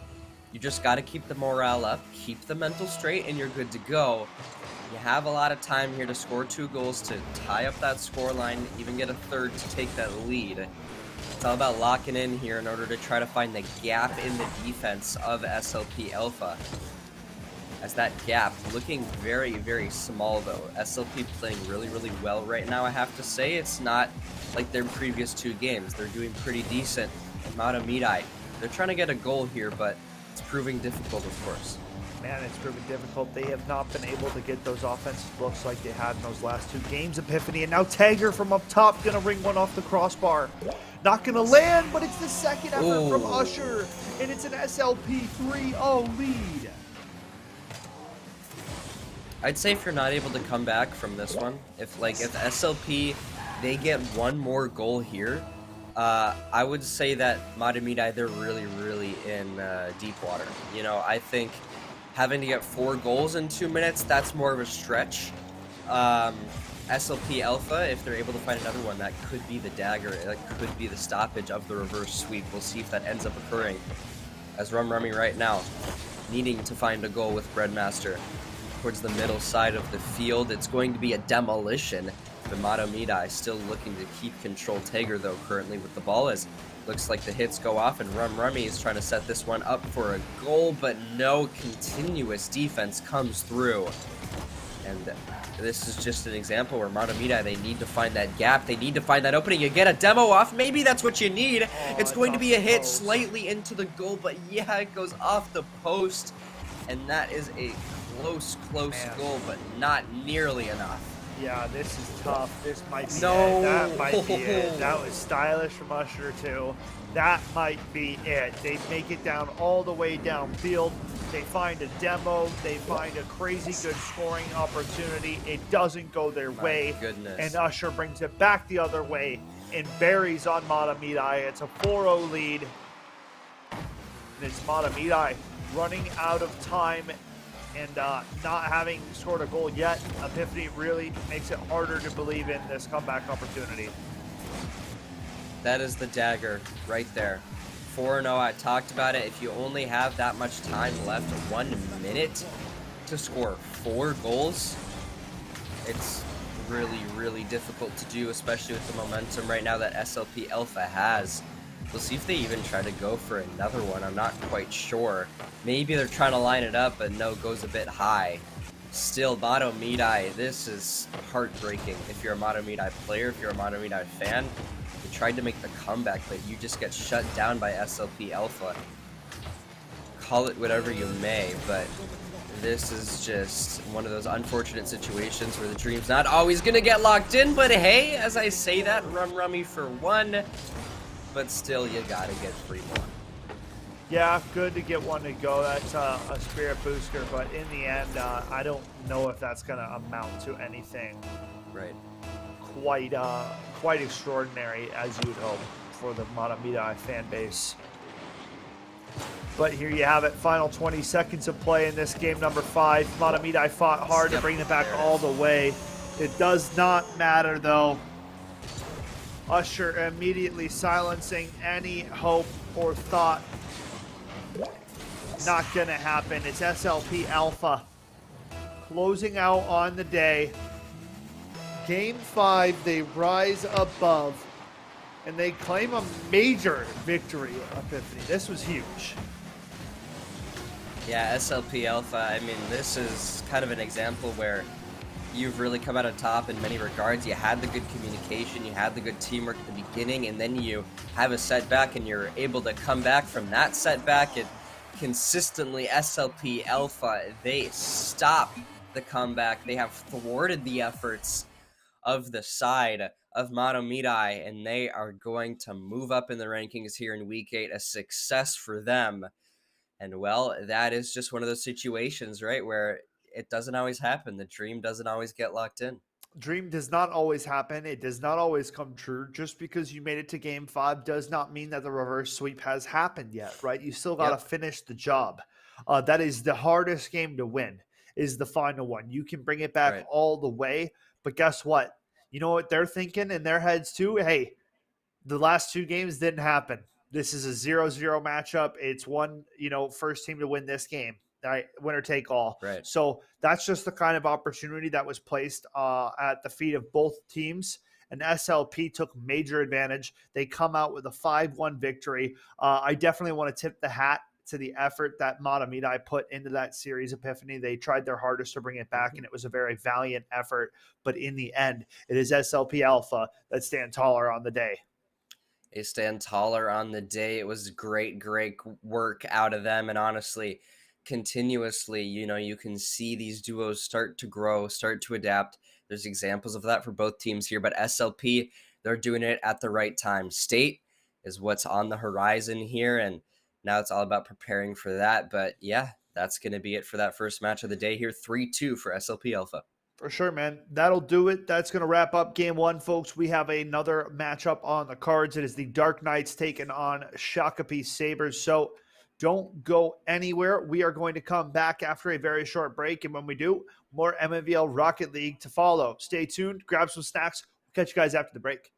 You just got to keep the morale up, keep the mental straight, and you're good to go. You have a lot of time here to score 2 goals, to tie up that scoreline, even get a third to take that lead. It's all about locking in here in order to try to find the gap in the defense of SLP Alpha. As that gap looking very, very small though. SLP playing really, really well right now, I have to say. It's not like their previous 2 games. They're doing pretty decent. And Matamida, they're trying to get a goal here, but it's proving difficult, of course. Man, it's proving difficult. They have not been able to get those offensive looks like they had in those last 2 games. Epiphany, and now Tager from up top gonna ring one off the crossbar. Not gonna land, but it's the second effort from Usher, and it's an SLP 3-0 lead. I'd say if you're not able to come back from this one, if SLP, they get one more goal here, I would say that Matamida, they're really, really in deep water. You know, I think having to get 4 goals in 2 minutes, that's more of a stretch. SLP Alpha, if they're able to find another one, that could be the dagger. That could be the stoppage of the reverse sweep. We'll see if that ends up occurring. As Rummy right now, needing to find a goal with Breadmaster towards the middle side of the field. It's going to be a demolition. But Matamida still looking to keep control. Tager, though, currently with the ball, as looks like the hits go off, and Rummy is trying to set this one up for a goal, but no continuous defense comes through. And this is just an example where Matamida, they need to find that gap. They need to find that opening. You get a demo off. Maybe that's what you need. It's going to be a hit slightly into the goal, but yeah, it goes off the post. And that is a close goal, but not nearly enough. Yeah, this is tough. This might be it. No. That might be it. That was stylish from Usher, too. That might be it. They make it down all the way downfield. They find a demo. They find a crazy good scoring opportunity. It doesn't go their way. Goodness. And Usher brings it back the other way and buries on Matamida. It's a 4-0 lead. And it's Matamida running out of time and not having scored a goal yet. Epiphany really makes it harder to believe in this comeback opportunity. That is the dagger right there. 4-0, I talked about it. If you only have that much time left, 1 minute to score 4 goals, it's really, really difficult to do, especially with the momentum right now that SLP Alpha has. We'll see if they even try to go for another one. I'm not quite sure. Maybe they're trying to line it up, but no, goes a bit high. Still, Matamida, this is heartbreaking. If you're a Matamida player, if you're a Matamida fan, you tried to make the comeback, but you just get shut down by SLP Alpha. Call it whatever you may, but this is just one of those unfortunate situations where the dream's not always going to get locked in. But hey, as I say that, Rummy for 1. But still, you gotta get 3 more. Yeah, good to get 1 to go. That's a spirit booster, but in the end, I don't know if that's going to amount to anything Right. quite extraordinary, as you would hope, for the Matamida fan base. But here you have it, final 20 seconds of play in this game number 5. Matamidai fought hard to bring it back all the way. It does not matter though. Usher immediately silencing any hope or thought. Not gonna happen. It's SLP Alpha closing out on the day. Game 5, they rise above and they claim a major victory, Epiphany. This was huge. Yeah, SLP Alpha, I mean, this is kind of an example where you've really come out on top in many regards. You had the good communication, you had the good teamwork at the beginning, and then you have a setback and you're able to come back from that setback. And consistently, SLP Alpha, they stop the comeback. They have thwarted the efforts of the side of Matamidai, and they are going to move up in the rankings here in Week 8, a success for them. And well, that is just one of those situations, right, where it doesn't always happen. The dream doesn't always get locked in. Dream does not always happen. It does not always come true. Just because you made it to game 5 does not mean that the reverse sweep has happened yet, right? You still got to finish the job. That is the hardest game to win, is the final one. You can bring it back all the way, but guess what? You know what they're thinking in their heads too? Hey, the last 2 games didn't happen. This is a 0-0 matchup. It's one, first team to win this game. Right, winner take all. Right. So that's just the kind of opportunity that was placed at the feet of both teams. And SLP took major advantage. They come out with a 5-1 victory. I definitely want to tip the hat to the effort that Matamidai put into that series, Epiphany. They tried their hardest to bring it back, and it was a very valiant effort. But in the end, it is SLP Alpha that stand taller on the day. They stand taller on the day. It was great work out of them. And honestly, continuously, you can see these duos start to grow, start to adapt. There's examples of that for both teams here, but SLP, they're doing it at the right time. State is what's on the horizon here, and now it's all about preparing for that. But yeah, that's going to be it for that first match of the day here. 3-2 for SLP Alpha. For sure, man. That'll do it. That's going to wrap up game 1, folks. We have another matchup on the cards. It is the Dark Knights taking on Shakopee Sabres. So don't go anywhere. We are going to come back after a very short break. And when we do, more Mnvl Rocket League to follow. Stay tuned. Grab some snacks. We'll catch you guys after the break.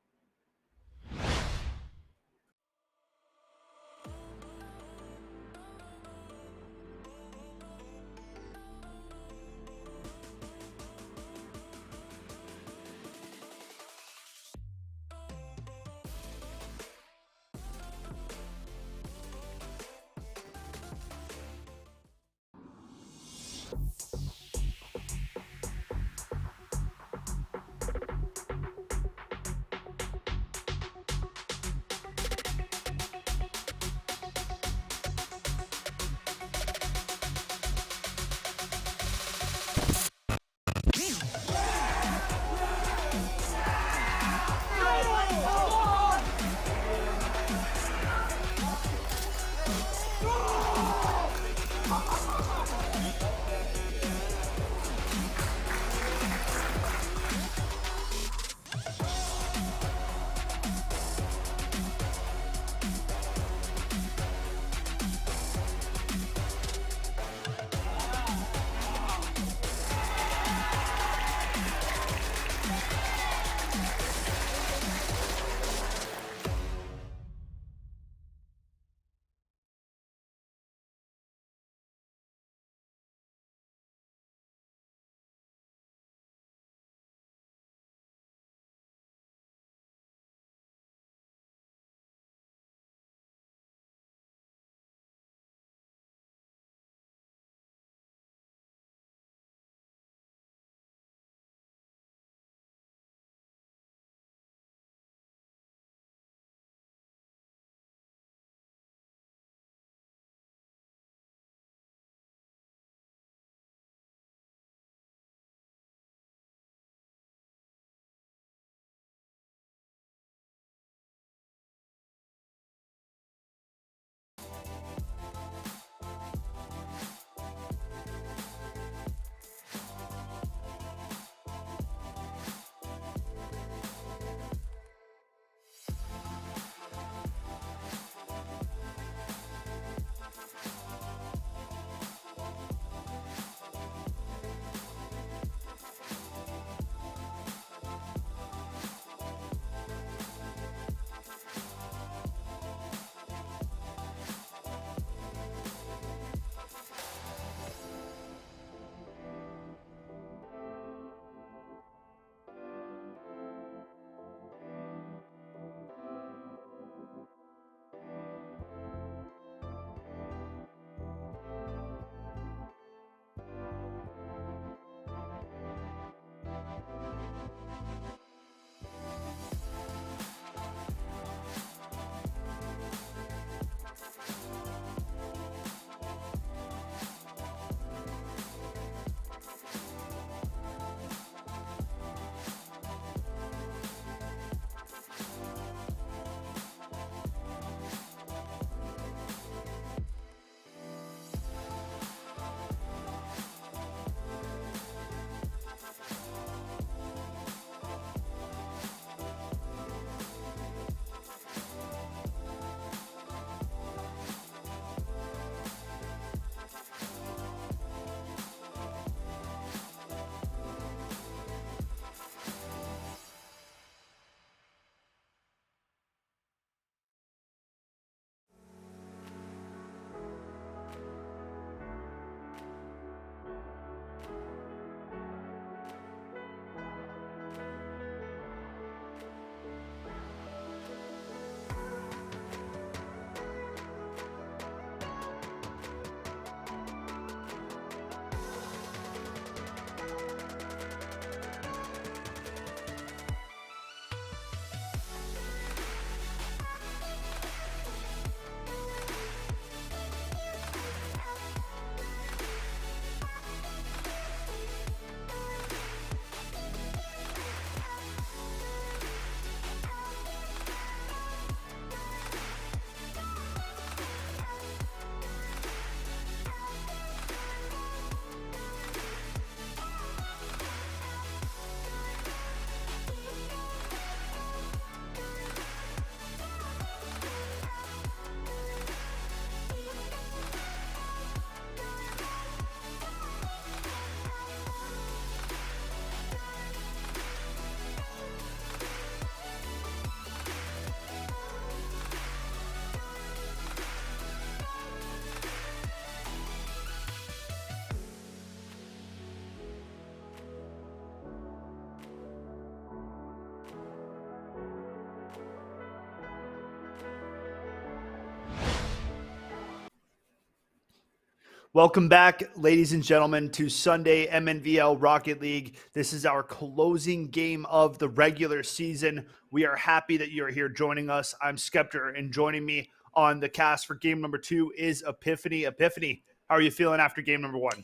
Welcome back, ladies and gentlemen, to Sunday Mnvl Rocket League. This is our closing game of the regular season. We are happy that you're here joining us. I'm Skeptor, and joining me on the cast for game number 2 is Epiphany. Epiphany, how are you feeling after game number 1?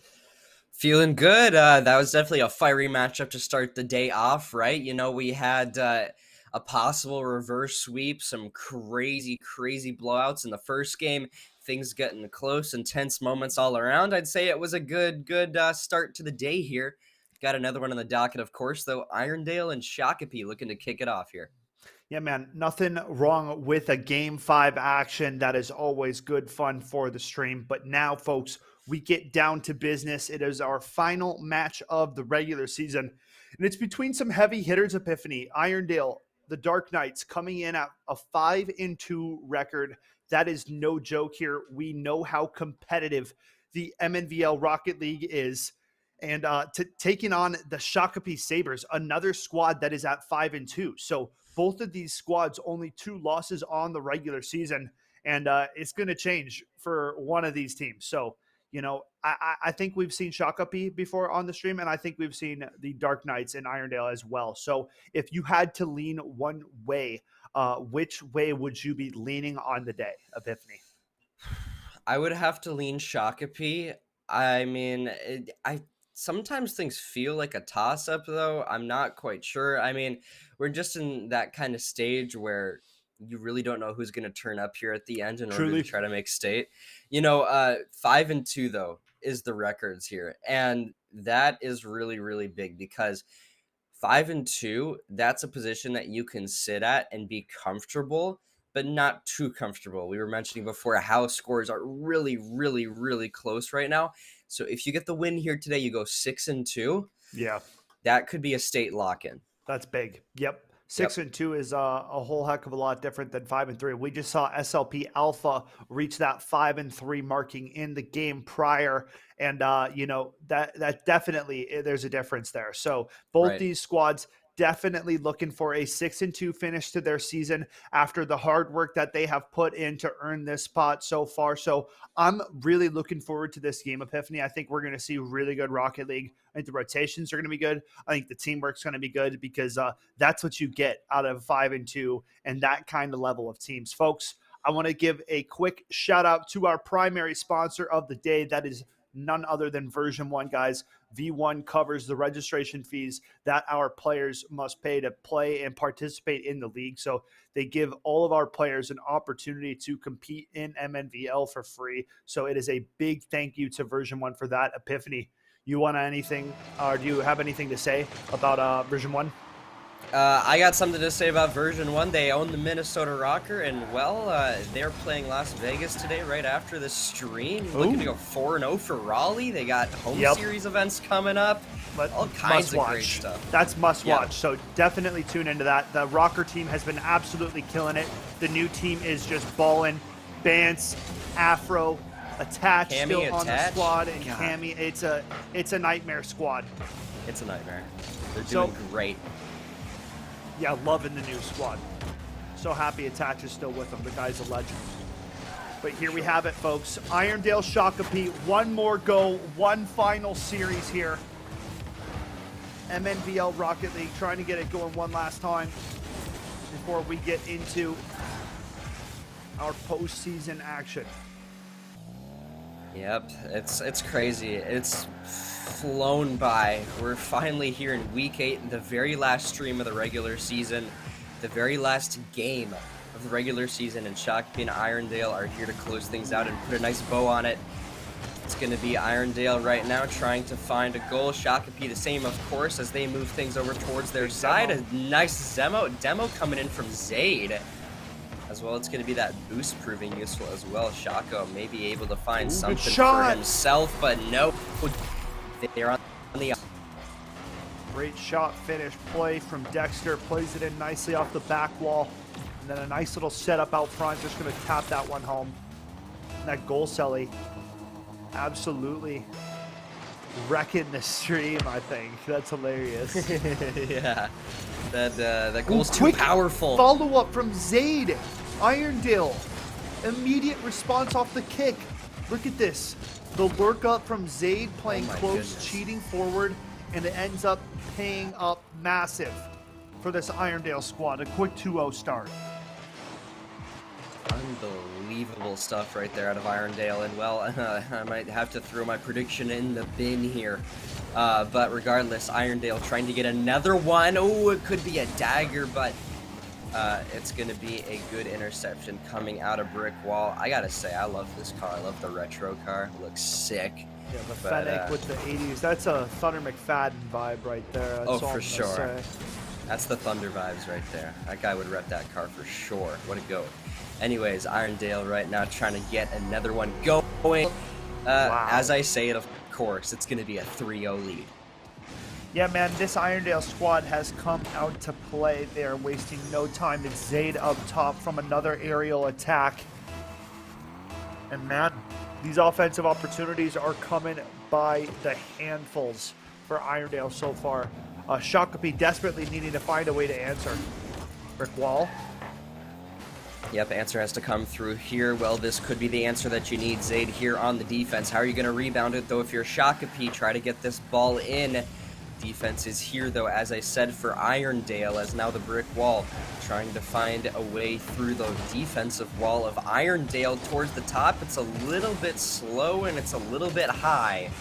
Feeling good. That was definitely a fiery matchup to start the day off, right? You know, we had a possible reverse sweep, some crazy blowouts in the first game, things getting close, intense moments all around. I'd say it was a good start to the day here. Got another one on the docket, of course, though. Irondale and Shakopee looking to kick it off here. Yeah, man, nothing wrong with a Game 5 action. That is always good fun for the stream. But now, folks, we get down to business. It is our final match of the regular season, and it's between some heavy hitters, Epiphany. Irondale, the Dark Knights, coming in at a 5-2 record. That is no joke here. We know how competitive the Mnvl Rocket League is. And taking on the Shakopee Sabres, another squad that is at 5-2. So both of these squads only 2 losses on the regular season, and it's going to change for one of these teams. So, you know, I think we've seen Shakopee before on the stream, and I think we've seen the Dark Knights in Irondale as well. So if you had to lean one way, which way would you be leaning on the day, Epiphany? I would have to lean Shakopee. I mean, sometimes things feel like a toss-up, though. I'm not quite sure. I mean, we're just in that kind of stage where you really don't know who's going to turn up here at the end in order to try to make state. You know, 5-2, though, is the records here. And that is really big because 5-2, that's a position that you can sit at and be comfortable, but not too comfortable. We were mentioning before how scores are really close right now. So if you get the win here today, you go 6-2. Yeah, that could be a state lock-in. That's big. Yep. 6-2 is a whole heck of a lot different than 5-3. We just saw SLP Alpha reach that 5-3 marking in the game prior, and you know that definitely there's a difference there. So both these squads definitely looking for a 6-2 finish to their season after the hard work that they have put in to earn this spot so far. So I'm really looking forward to this game, Epiphany. I think we're going to see really good Rocket League. I think the rotations are going to be good. I think the teamwork's going to be good because that's what you get out of 5-2 and that kind of level of teams. Folks, I want to give a quick shout out to our primary sponsor of the day. That is none other than VERSION1, guys. V1 covers the registration fees that our players must pay to play and participate in the league. So they give all of our players an opportunity to compete in Mnvl for free. So it is a big thank you to VERSION1 for that. Epiphany, you want anything, or do you have anything to say about VERSION1? I got something to say about VERSION1. They own the Minnesota Rocker, and, well, they're playing Las Vegas today right after the stream. Looking to go 4-0 for Raleigh. They got home series events coming up. All kinds of great stuff. That's must-watch, so definitely tune into that. The Rocker team has been absolutely killing it. The new team is just balling. Bance, Afro, Attach still on the squad, and Cammy. It's a nightmare squad. It's a nightmare. They're doing great. Yeah, loving the new squad. So happy Attach is still with them. The guy's a legend. But here we have it, folks. Irondale Shakopee, one more go, one final series here. Mnvl Rocket League trying to get it going one last time before we get into our postseason action. Yep, it's crazy. It's flown by. We're finally here in week 8, the very last stream of the regular season, the very last game of the regular season, and Shakopee and Irondale are here to close things out and put a nice bow on it. It's going to be Irondale right now trying to find a goal. Shakopee the same, of course, as they move things over towards their side. A nice demo coming in from Zaid. As well, it's going to be that boost proving useful as well. Shako may be able to find something for himself, but no. They're on the... Great shot, finish, play from Dexter. Plays it in nicely off the back wall. And then a nice little setup out front. Just going to tap that one home. And that goal, Selly, absolutely wrecking the stream, I think. That's hilarious. Yeah. That goal's too powerful. Follow-up from Zaid. Irondale. Immediate response off the kick. Look at this. The lurk up from Zayd playing my close, goodness. cheating forward, and it ends up paying up massive for this Irondale squad. A quick 2-0 start. Unbelievable stuff right there out of Irondale, and well, I might have to throw my prediction in the bin here. But regardless, Irondale trying to get another one. Oh, it could be a dagger, but it's going to be a good interception coming out of Brick Wall. I gotta say, I love this car. I love the retro car. It looks sick. Yeah, the Fennec with the 80s. That's a Thunder McFadden vibe right there. That's Oh, all for I'm gonna sure. say. That's the Thunder vibes right there. That guy would rep that car for sure. What a goat. Anyways, Irondale right now trying to get another one going. Wow. As I say it, of course, it's going to be a 3-0 lead. Yeah, man, this Irondale squad has come out to play. They are wasting no time. It's Zayd up top from another aerial attack. And man, these offensive opportunities are coming by the handfuls for Irondale so far. Shakopee desperately needing to find a way to answer. Brick Wall. Yep, answer has to come through here. Well, this could be the answer that you need, Zayd, here on the defense. How are you going to rebound it, though, if you're Shakopee? Try to get this ball in. Defense is here, though, as I said, for Irondale, as now the Brick Wall trying to find a way through the defensive wall of Irondale towards the top. It's a little bit slow and it's a little bit high.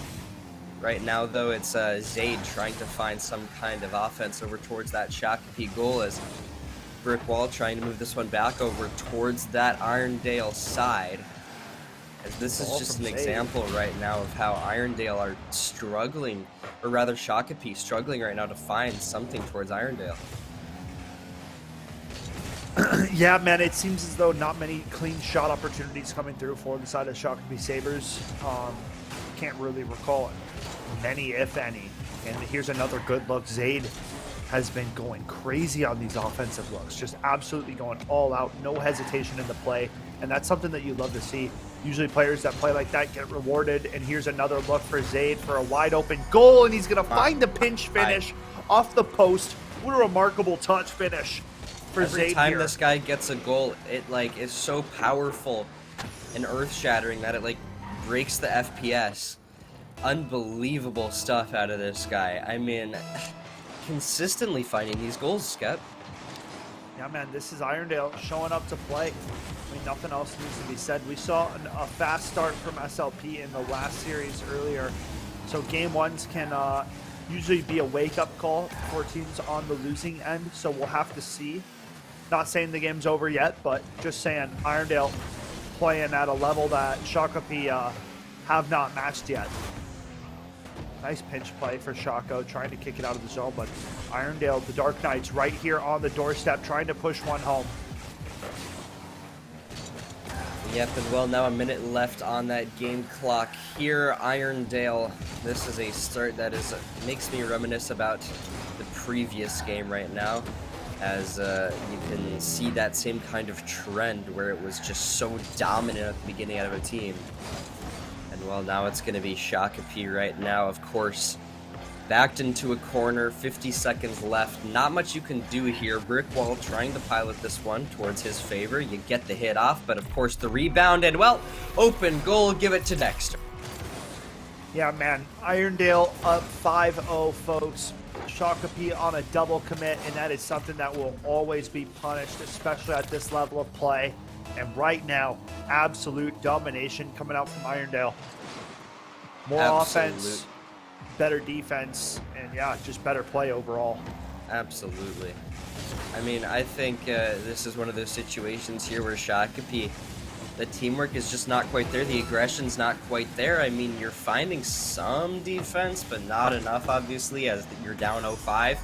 Right now, though, it's Zayd trying to find some kind of offense over towards that Shakopee goal, as Brick Wall trying to move this one back over towards that Irondale side. As this is just an example right now of how Irondale are struggling, or rather Shakopee struggling right now to find something towards Irondale. Yeah, man, it seems as though not many clean shot opportunities coming through for the side of Shakopee Sabres. Can't really recall many, if any. And here's another good look. Zayd has been going crazy on these offensive looks, just absolutely going all out, no hesitation in the play, and that's something that you love to see. Usually players that play like that get rewarded, and here's another look for Zayd for a wide open goal, and he's going to find the pinch finish off the post. What a remarkable touch finish for Zayd. Every time here. this guy gets a goal, it like is so powerful and earth-shattering that it like breaks the FPS. Unbelievable stuff out of this guy. I mean, consistently finding these goals, Skep. Yeah, man, this is Irondale showing up to play. I mean, nothing else needs to be said. We saw a fast start from SLP in the last series earlier. So game ones can usually be a wake-up call for teams on the losing end. So we'll have to see. Not saying the game's over yet, but just saying Irondale playing at a level that Shakopee have not matched yet. Nice pinch play for Shako, trying to kick it out of the zone, but Irondale, the Dark Knights, right here on the doorstep, trying to push one home. Yep, and well, now a minute left on that game clock here. Irondale, this is a start that makes me reminisce about the previous game right now, as you can see that same kind of trend where it was just so dominant at the beginning out of a team. And well, now it's going to be Shakopee right now, of course. Backed into a corner, 50 seconds left. Not much you can do here. Brick Wall trying to pilot this one towards his favor. You get the hit off, but of course the rebound, and well, open goal, give it to Dexter. Yeah, man, Irondale up 5-0, folks. Shakopee on a double commit, and that is something that will always be punished, especially at this level of play. And right now, absolute domination coming out from Irondale. More offense, better defense, and yeah, just better play overall. Absolutely. I mean, I think this is one of those situations here where Shakopee, the teamwork is just not quite there. The aggression's not quite there. I mean, you're finding some defense, but not enough, obviously, as you're down 0-5.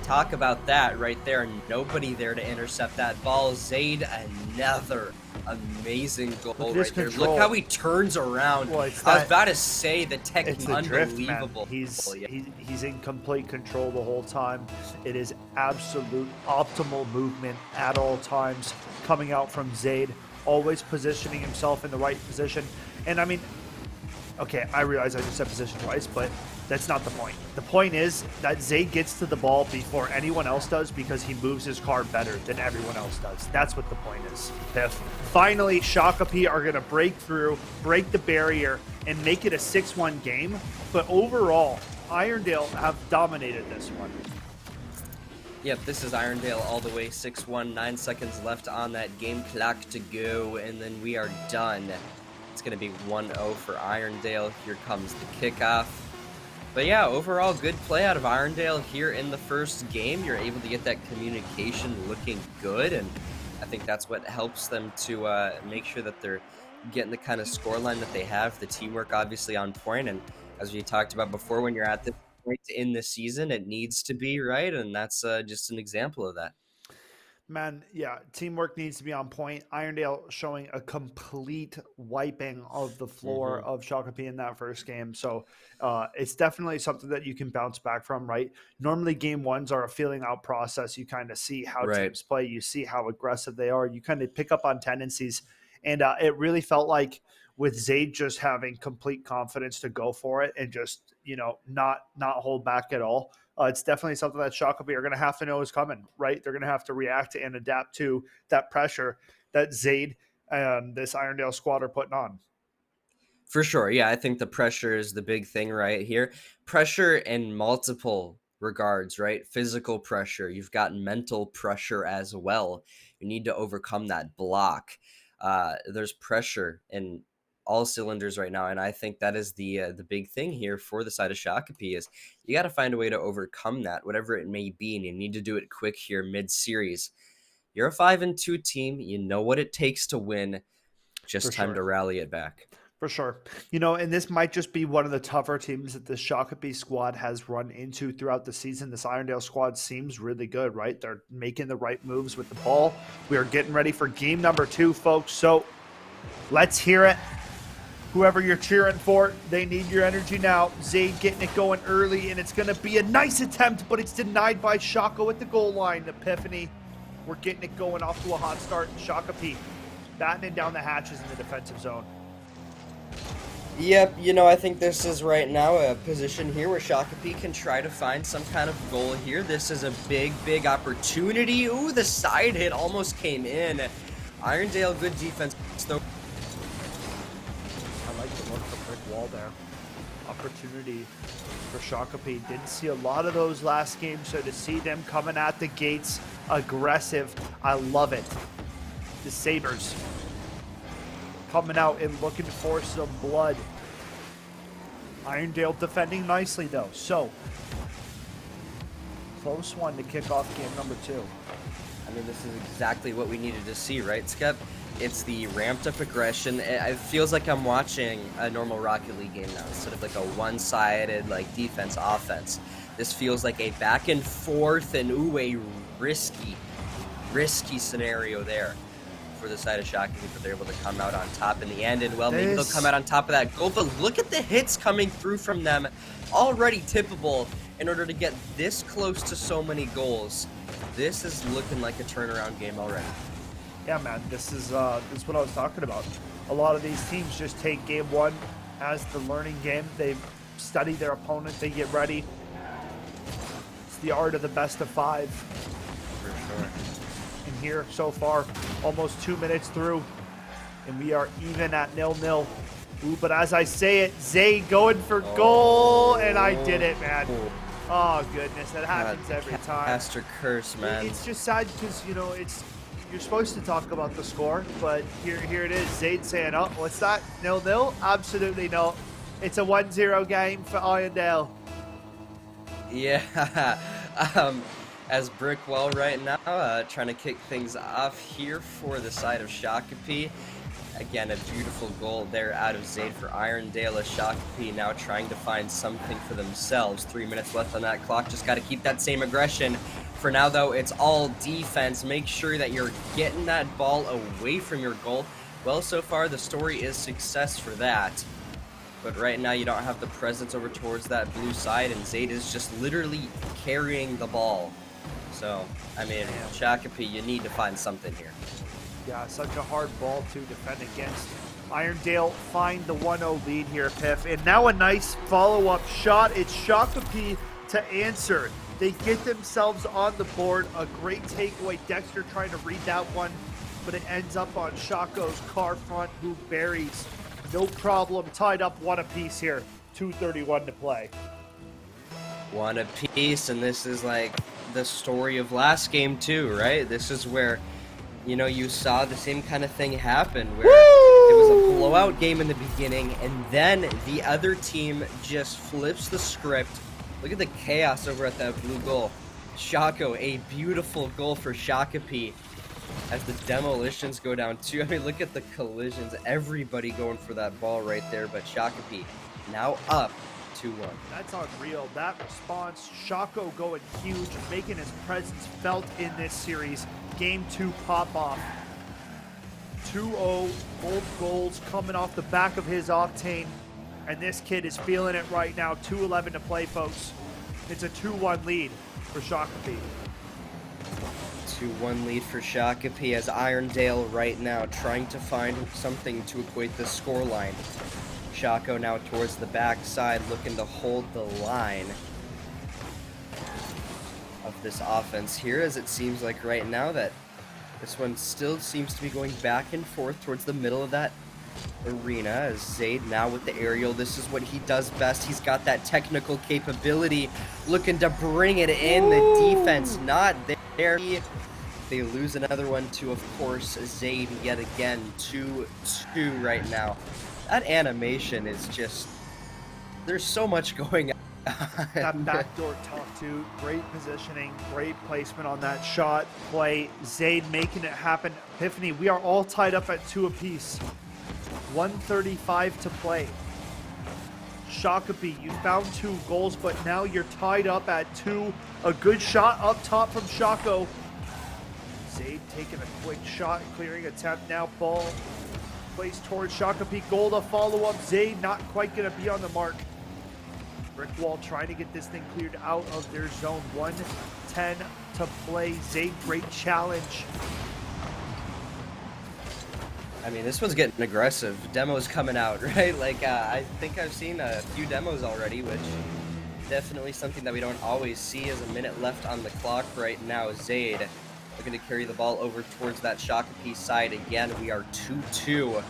Talk about that right there. Nobody there to intercept that ball. Zayd, another amazing goal right there. Look how he turns around. Well, I was about to say the technique, unbelievable. Drift, he's in complete control the whole time. It is absolute optimal movement at all times coming out from Zayd, always positioning himself in the right position. And I mean, Okay, I realize I just said position twice, but that's not the point. The point is that Zayd gets to the ball before anyone else does because he moves his car better than everyone else does. That's what the point is. If finally Shakopee are going to break through, break the barrier, and make it a 6-1 game, but overall, Irondale have dominated this one. Yep, this is Irondale all the way, 6-1, 9 seconds left on that game clock to go, and then we are done. It's going to be 1-0 for Irondale. Here comes the kickoff. But yeah, overall, good play out of Irondale here in the first game. You're able to get that communication looking good, and I think that's what helps them to make sure that they're getting the kind of scoreline that they have. The teamwork obviously on point, and as we talked about before, when you're at this point in the season, it needs to be, right? And that's just an example of that. Man, yeah, teamwork needs to be on point. Irondale showing a complete wiping of the floor of Shakopee in that first game. So it's definitely something that you can bounce back from, right? Normally, game ones are a feeling out process. You kind of see how teams play. You see how aggressive they are. You kind of pick up on tendencies. And it really felt like with Zayd just having complete confidence to go for it and just, not hold back at all. It's definitely something that Shakopee are going to have to know is coming, right? They're going to have to react and adapt to that pressure that Zayd and this Irondale squad are putting on. For sure. Yeah, I think the pressure is the big thing right here. Pressure in multiple regards, right? Physical pressure. You've got mental pressure as well. You need to overcome that block. There's pressure in all cylinders right now, and I think that is the big thing here for the side of Shakopee is you got to find a way to overcome that, whatever it may be, and you need to do it quick here mid-series. You're a 5-2 team. You know what it takes to win. Just time to rally it back. For sure. And this might just be one of the tougher teams that the Shakopee squad has run into throughout the season. This Irondale squad seems really good, right? They're making the right moves with the ball. We are getting ready for game number 2, folks. So let's hear it. Whoever you're cheering for, they need your energy now. Zayd getting it going early, and it's going to be a nice attempt, but it's denied by Shako at the goal line. Epiphany, we're getting it going off to a hot start. Shakopee battening down the hatches in the defensive zone. Yep, I think this is right now a position here where Shakopee can try to find some kind of goal here. This is a big, big opportunity. Ooh, the side hit almost came in. Irondale, good defense, though. I like the look of the brick wall there. Opportunity for Shakopee. Didn't see a lot of those last game, so to see them coming at the gates aggressive, I love it. The Sabres coming out and looking for some blood. Irondale defending nicely though. So close one to kick off game number 2. I mean, this is exactly what we needed to see, right, Skep? It's the ramped up aggression. It feels like I'm watching a normal Rocket League game now instead of like a one-sided like defense offense. This feels like a back and forth and a risky scenario there for the side of Shakopee, but they're able to come out on top in the end, and well, maybe they'll come out on top of that goal, but look at the hits coming through from them, already tippable in order to get this close to so many goals. This is looking like a turnaround game already. Yeah, man, this is what I was talking about. A lot of these teams just take game 1 as the learning game. They study their opponent, they get ready. It's the art of the best of 5. For sure. And here, so far, almost 2 minutes through, and we are even at 0-0. Ooh, but as I say it, Zayd going for goal, and I did it, man. Oh, goodness, that happens every time. Pastor curse, man. It's just sad because, you're supposed to talk about the score, but here it is. Zayd saying, oh, what's that? 0-0? Absolutely not. It's a 1-0 game for Irondale. Yeah. As Brickwell right now, trying to kick things off here for the side of Shakopee. Again, a beautiful goal there out of Zayd for Irondale. Shakopee now trying to find something for themselves. 3 minutes left on that clock. Just got to keep that same aggression. For now, though, it's all defense. Make sure that you're getting that ball away from your goal. Well, so far, the story is success for that. But right now, you don't have the presence over towards that blue side, and Zayd is just literally carrying the ball. So, I mean, Shakopee, you need to find something here. Yeah, such a hard ball to defend against. Irondale find the 1-0 lead here, Piff. And now a nice follow-up shot. It's Shakopee to answer. They get themselves on the board. A great takeaway. Dexter trying to read that one, but it ends up on Shaco's car front, who buries. No problem. Tied up 1 apiece here. 2:31 to play. 1 apiece, and this is like the story of last game too, right? This is where, you saw the same kind of thing happen where it was a blowout game in the beginning, and then the other team just flips the script. Look at the chaos over at that blue goal. Shaco, a beautiful goal for Shakopee as the demolitions go down too. I mean, look at the collisions. Everybody going for that ball right there, but Shakopee now up 2-1. That's unreal. That response, Shaco going huge, making his presence felt in this series. Game 2 pop-off. 2-0, both goals coming off the back of his octane. And this kid is feeling it right now. 2:11 to play, folks. It's a 2-1 lead for Shakopee. 2-1 lead for Shakopee as Irondale right now trying to find something to equate the scoreline. Shaco now towards the backside, looking to hold the line of this offense here, as it seems like right now that this one still seems to be going back and forth towards the middle of that arena, as Zaid now with the aerial. This is what he does best. He's got that technical capability, looking to bring it in. The defense not there. They lose another one to, of course, Zaid yet again. 2-2 right now. That animation is just, there's so much going on. That backdoor top two, great positioning, great placement on that shot play. Zaid making it happen. Epiphany, we are all tied up at 2 apiece. 1:35 to play. Shakopee, you found 2 goals, but now you're tied up at 2. A good shot up top from Shaco. Zaid taking a quick shot, clearing attempt now. Ball placed towards Shakopee. Goal to follow up. Zaid not quite going to be on the mark. Brickwall trying to get this thing cleared out of their zone. 1:10 to play. Zaid, great challenge. I mean, this one's getting aggressive. Demos coming out, right? Like, I think I've seen a few demos already, which definitely something that we don't always see. As a minute left on the clock right now. Zaid looking to carry the ball over towards that Shakopee side again. We are 2-2.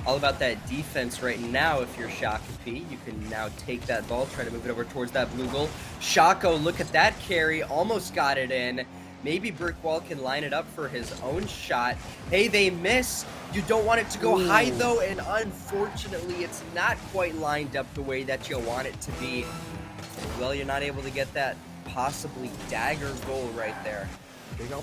All about that defense right now. If you're Shakopee, you can now take that ball, try to move it over towards that blue goal. Shaco, look at that carry, almost got it in. Maybe Brickwall can line it up for his own shot. Hey, they miss. You don't want it to go high, though, and unfortunately, it's not quite lined up the way that you want it to be. Well, you're not able to get that possibly dagger goal right there.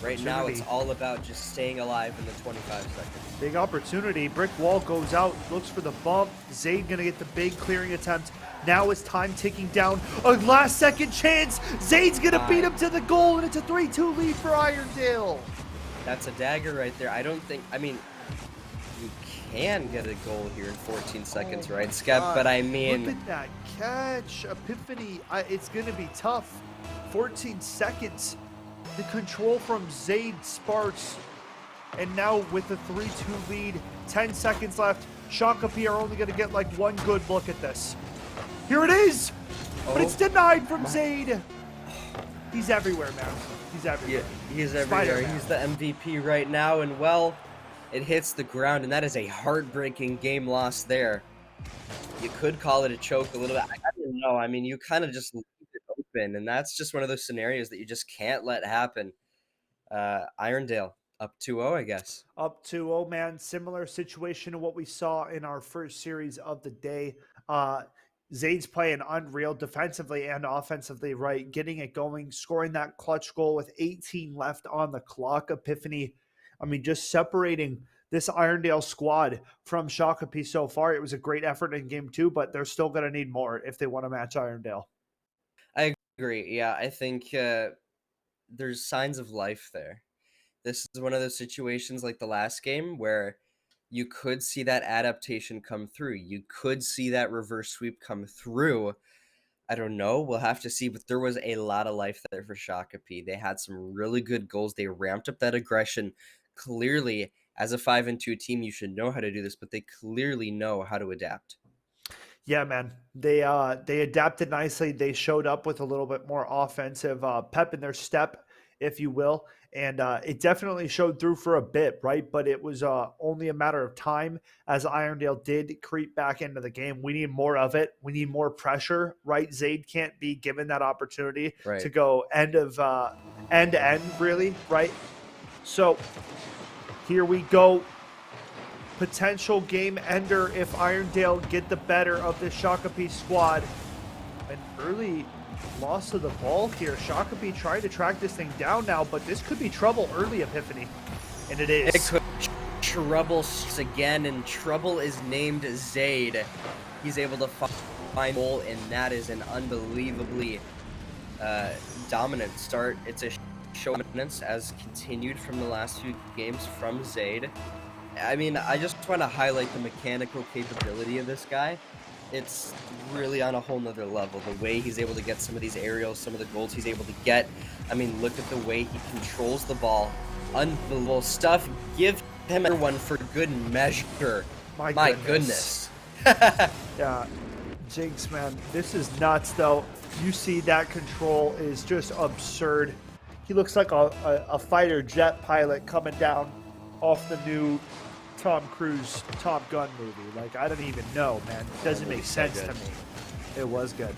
Right now, it's all about just staying alive in the 25 seconds. Big opportunity. Brickwall goes out, looks for the bump. Zaid gonna get the big clearing attempt. Now is time ticking down. A last second chance. Zaid's gonna beat him to the goal, and it's a 3-2 lead for Irondale. That's a dagger right there. I mean, you can get a goal here in 14 seconds, right, Skep? But I mean, look at that catch. Epiphany, it's gonna be tough. 14 seconds. The control from Zaid sparks. And now with the 3-2 lead, 10 seconds left. Shakopee are only going to get like one good look at this. Here it is! But it's denied from Zaid. He's everywhere, man. He's everywhere. Yeah, he's everywhere. He's the MVP right now. And, well, it hits the ground. And that is a heartbreaking game loss there. You could call it a choke a little bit. I don't know. I mean, you kind of just leave it open. And that's just one of those scenarios that you just can't let happen. Irondale up 2-0, I guess. Up 2-0, man. Similar situation to what we saw in our first series of the day. Zaid's playing unreal defensively and offensively, right? Getting it going, scoring that clutch goal with 18 left on the clock. Epiphany, I mean, just separating this Irondale squad from Shakopee so far. It was a great effort in game 2, but they're still going to need more if they want to match Irondale. I agree. Yeah, I think there's signs of life there. This is one of those situations like the last game where you could see that adaptation come through. You could see that reverse sweep come through. I don't know. We'll have to see. But there was a lot of life there for Shakopee. They had some really good goals. They ramped up that aggression clearly. As a 5-2 team, you should know how to do this, but they clearly know how to adapt. Yeah, man. They adapted nicely. They showed up with a little bit more offensive pep in their step, if you will, and it definitely showed through for a bit, right? But it was only a matter of time as Irondale did creep back into the game. We need more of it. We need more pressure, right? Zaid can't be given that opportunity to Right. go end to end, really, right? So here we go. Potential game ender if Irondale get the better of this Shakopee squad. An early loss of the ball here. Shakopee trying to track this thing down now, but this could be trouble early, Epiphany. And it is. It could trouble again, and trouble is named Zaid. He's able to find goal, and that is an unbelievably dominant start. It's a show of dominance as continued from the last few games from Zaid. I mean, I just want to highlight the mechanical capability of this guy. It's really on a whole nother level. The way he's able to get some of these aerials, some of the goals he's able to get. I mean, look at the way he controls the ball. Unbelievable stuff. Give him one for good measure. My goodness. Yeah, Jinx, man. This is nuts, though. You see that control is just absurd. He looks like a fighter jet pilot coming down off the new Tom Cruise Top Gun movie. Like, I don't even know, man. It doesn't make sense to me. It was good.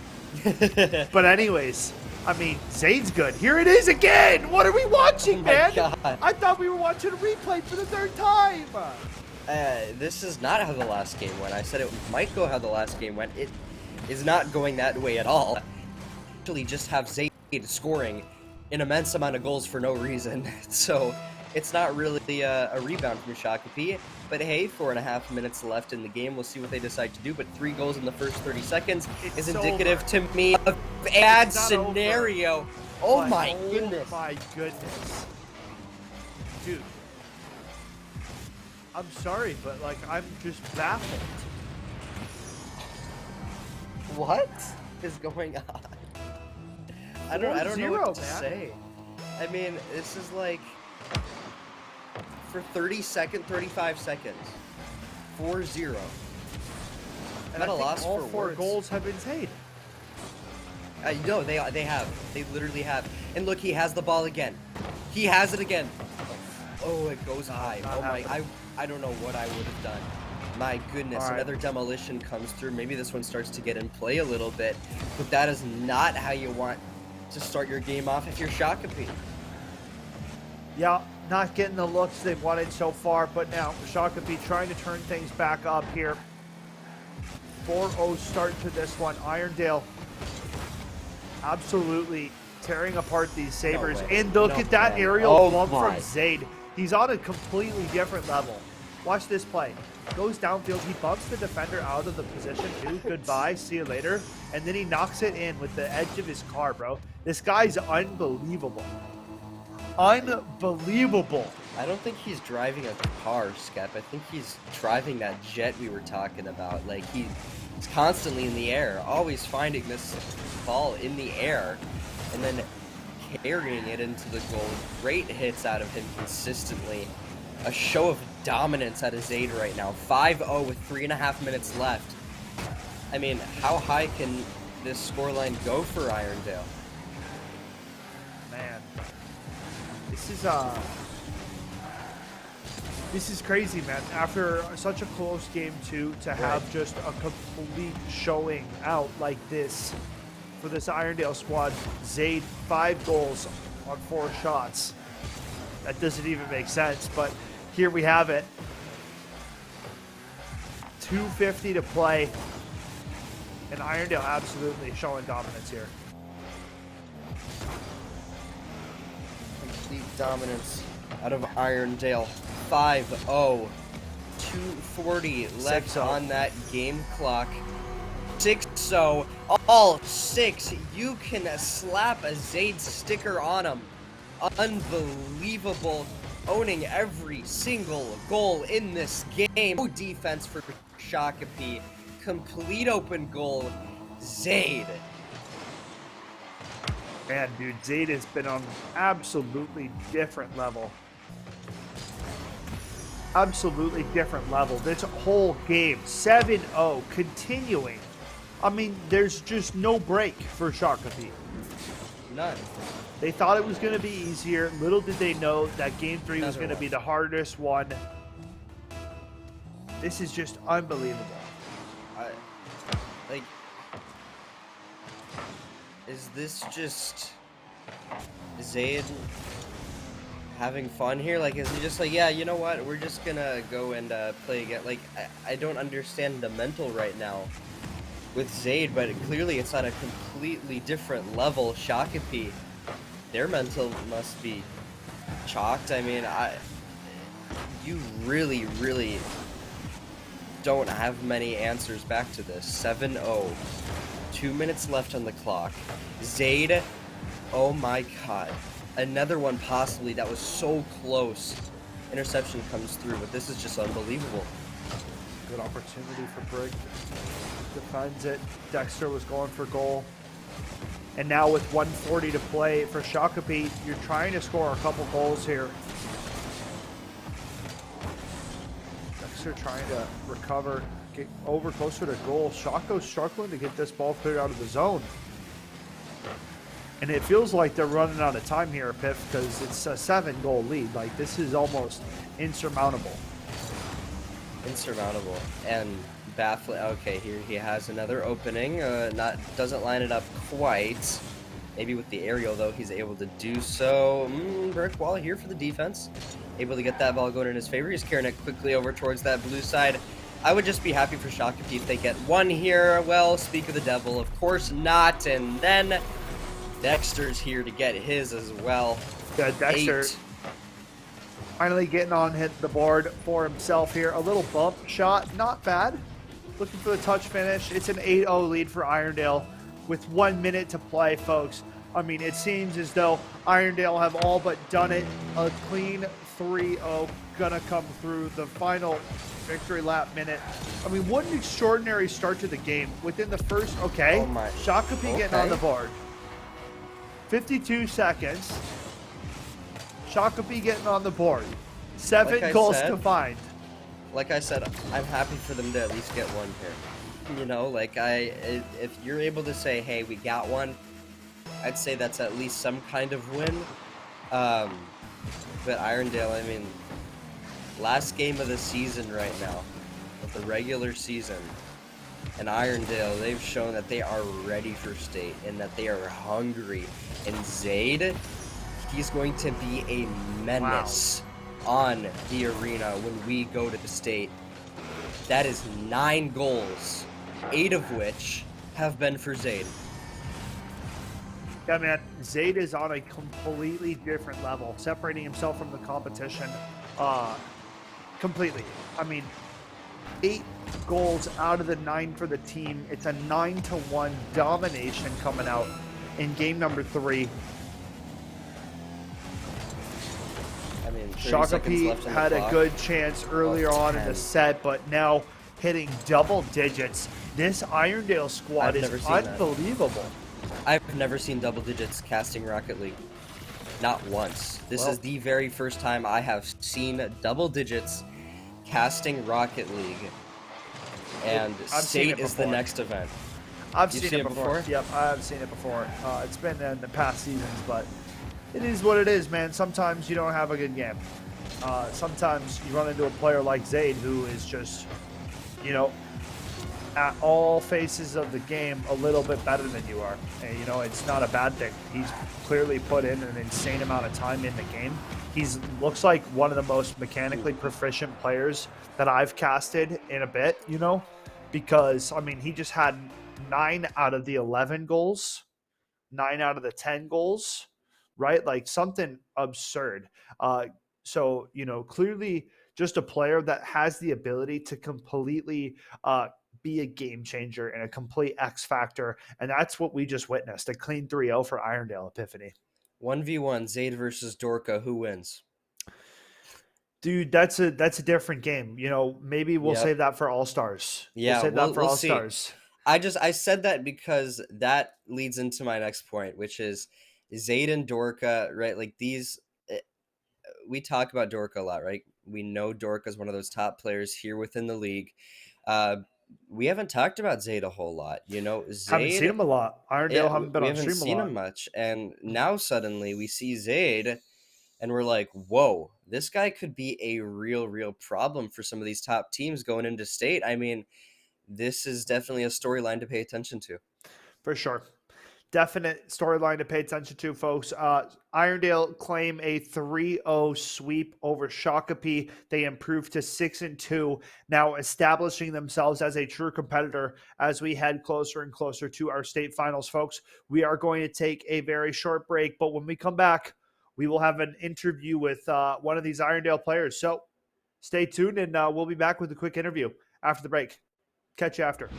But anyways, I mean, Zaid's good. Here it is again. What are we watching, man? God. I thought we were watching a replay for the third time. This is not how the last game went. I said it might go how the last game went. It is not going that way at all. Actually, just have Zaid scoring an immense amount of goals for no reason. So it's not really a rebound from Shakopee. But hey, 4.5 minutes left in the game. We'll see what they decide to do. But 3 goals in the first 30 seconds is indicative to me of a bad scenario. Over. Oh my goodness. Oh my goodness. Dude. I'm sorry, but like, I'm just baffled. What is going on? I don't know what to say. I mean, this is like for 35 seconds, 4-0. And I think all 4 goals have been Zaid. No, they have. They literally have. And look, he has the ball again. He has it again. Oh, it goes high. Oh my! I don't know what I would have done. My goodness, right. Another demolition comes through. Maybe this one starts to get in play a little bit, but that is not how you want to start your game off if you're Shakopee. Yeah, not getting the looks they've wanted so far, but now Shakopee trying to turn things back up here. 4-0 start to this one. Irondale absolutely tearing apart these Sabres. No and look at that aerial bump from Zaid. He's on a completely different level. Watch this play. Goes downfield. He bumps the defender out of the position too. Goodbye. See you later. And then he knocks it in with the edge of his car, bro. This guy's unbelievable. Unbelievable. I don't think he's driving a car, Skep. I think he's driving that jet we were talking about. Like, he's constantly in the air, always finding this ball in the air, and then carrying it into the goal. Great hits out of him consistently. A show of dominance out of Zaid right now. 5-0 with 3.5 minutes left. I mean, how high can this scoreline go for Irondale? Man, this is crazy, man. After such a close game too, to have just a complete showing out like this for this Irondale squad. Zaid 5 goals on 4 shots. That doesn't even make sense, but here we have it. 2:50 to play, and Irondale absolutely showing dominance here. Complete dominance out of Irondale. 5-0. 2:40 left 6-0 on that game clock. 6-0. All 6. You can slap a Zaid sticker on them. Unbelievable. Owning every single goal in this game. No defense for Shakopee. Complete open goal. Zaid. Man, dude, Zaid has been on an absolutely different level. absolutely different level. This whole game, 7-0, continuing. I mean, there's just no break for Shakopee. None. They thought it was going to be easier. Little did they know that game 3 was Never going to be was. the hardest one. This is just unbelievable. Like, is this just Zayd having fun here? Like, is he just like, yeah, you know what? We're just gonna go and play again. Like, I don't understand the mental right now with Zayd, but clearly it's on a completely different level. Shakopee, their mental must be chalked. I mean, you really, really don't have many answers back to this. 7-0. 2 minutes left on the clock. Zayd, oh my god. Another one possibly that was so close. Interception comes through, but this is just unbelievable. Good opportunity for Brig. Defends it. Dexter was going for goal. And now with 1:40 to play for Shakopee, you're trying to score a couple goals here. Dexter trying to recover, get over closer to goal. Shaco's struggling to get this ball cleared out of the zone. And it feels like they're running out of time here, Piff, because it's a 7-goal lead. Like, this is almost insurmountable. Insurmountable and baffling. Okay, here he has another opening. Doesn't line it up quite. Maybe with the aerial though, he's able to do so. Brick wall here for the defense. Able to get that ball going in his favor. He's carrying it quickly over towards that blue side. I would just be happy for Shakopee if they get one here. Well, speak of the devil, of course not. And then Dexter's here to get his as well. Yeah, Dexter 8. finally getting on hit the board for himself here. A little bump shot, not bad. Looking for the touch finish. It's an 8-0 lead for Irondale with 1 minute to play, folks. I mean, it seems as though Irondale have all but done it. A clean 3-0 gonna come through the final victory lap minute. I mean, what an extraordinary start to the game. Within the first, Oh my. Shakopee getting on the board. 52 seconds. Shakopee getting on the board. 7 goals combined. Like I said, I'm happy for them to at least get one here. You know, like if you're able to say, hey, we got one, I'd say that's at least some kind of win. But Irondale, I mean, last game of the season right now, of the regular season, and Irondale, they've shown that they are ready for state and that they are hungry. And Zayd, he's going to be a menace on the arena when we go to the state. That is 9 goals, 8 of which have been for Zayd. Yeah, man, Zayd is on a completely different level, separating himself from the competition completely. I mean, 8 goals out of the 9 for the team. It's a 9-1 domination coming out in game number 3. I mean, Shakopee had a good chance earlier on in the set, but now hitting double digits. This Irondale squad is unbelievable. I've never seen double digits casting Rocket League. Not once. This is the very first time I have seen double digits casting Rocket League. And state is the next event. I've seen it before. Yep, I've seen it before. It's been in the past seasons, but it is what it is, man. Sometimes you don't have a good game. Sometimes you run into a player like Zayd who is just, you know, at all phases of the game a little bit better than you are. And, you know, it's not a bad thing. He's clearly put in an insane amount of time in the game. He's looks like one of the most mechanically proficient players that I've casted in a bit, you know, because, I mean, he just had 9 out of the 11 goals, 9 out of the 10 goals, right? Like something absurd. So, you know, clearly just a player that has the ability to completely be a game changer and a complete X factor. And that's what we just witnessed, a clean 3-0 for Irondale Epiphany. 1v1, Zayd versus Dorka. Who wins? Dude, that's a different game. You know, maybe we'll save that for All-Stars. Yeah, we'll save that for All-Stars. I said that because that leads into my next point, which is Zayd and Dorka, right? Like these, we talk about Dorka a lot, right? We know Dorka's one of those top players here within the league. Uh, we haven't talked about Zayd a whole lot. You know, Haven't seen Zayd, him a lot. yeah, Irondale haven't been we on haven't stream a seen lot. him much. And now suddenly we see Zayd and we're like, whoa, this guy could be a real problem for some of these top teams going into state. I mean, this is definitely a storyline to pay attention to. For sure. Definite storyline to pay attention to, folks. Irondale claim a 3-0 sweep over Shakopee. They improved to 6-2, now establishing themselves as a true competitor as we head closer and closer to our state finals, folks. We are going to take a very short break, but when we come back, we will have an interview with one of these Irondale players. So stay tuned, and we'll be back with a quick interview after the break. Catch you after.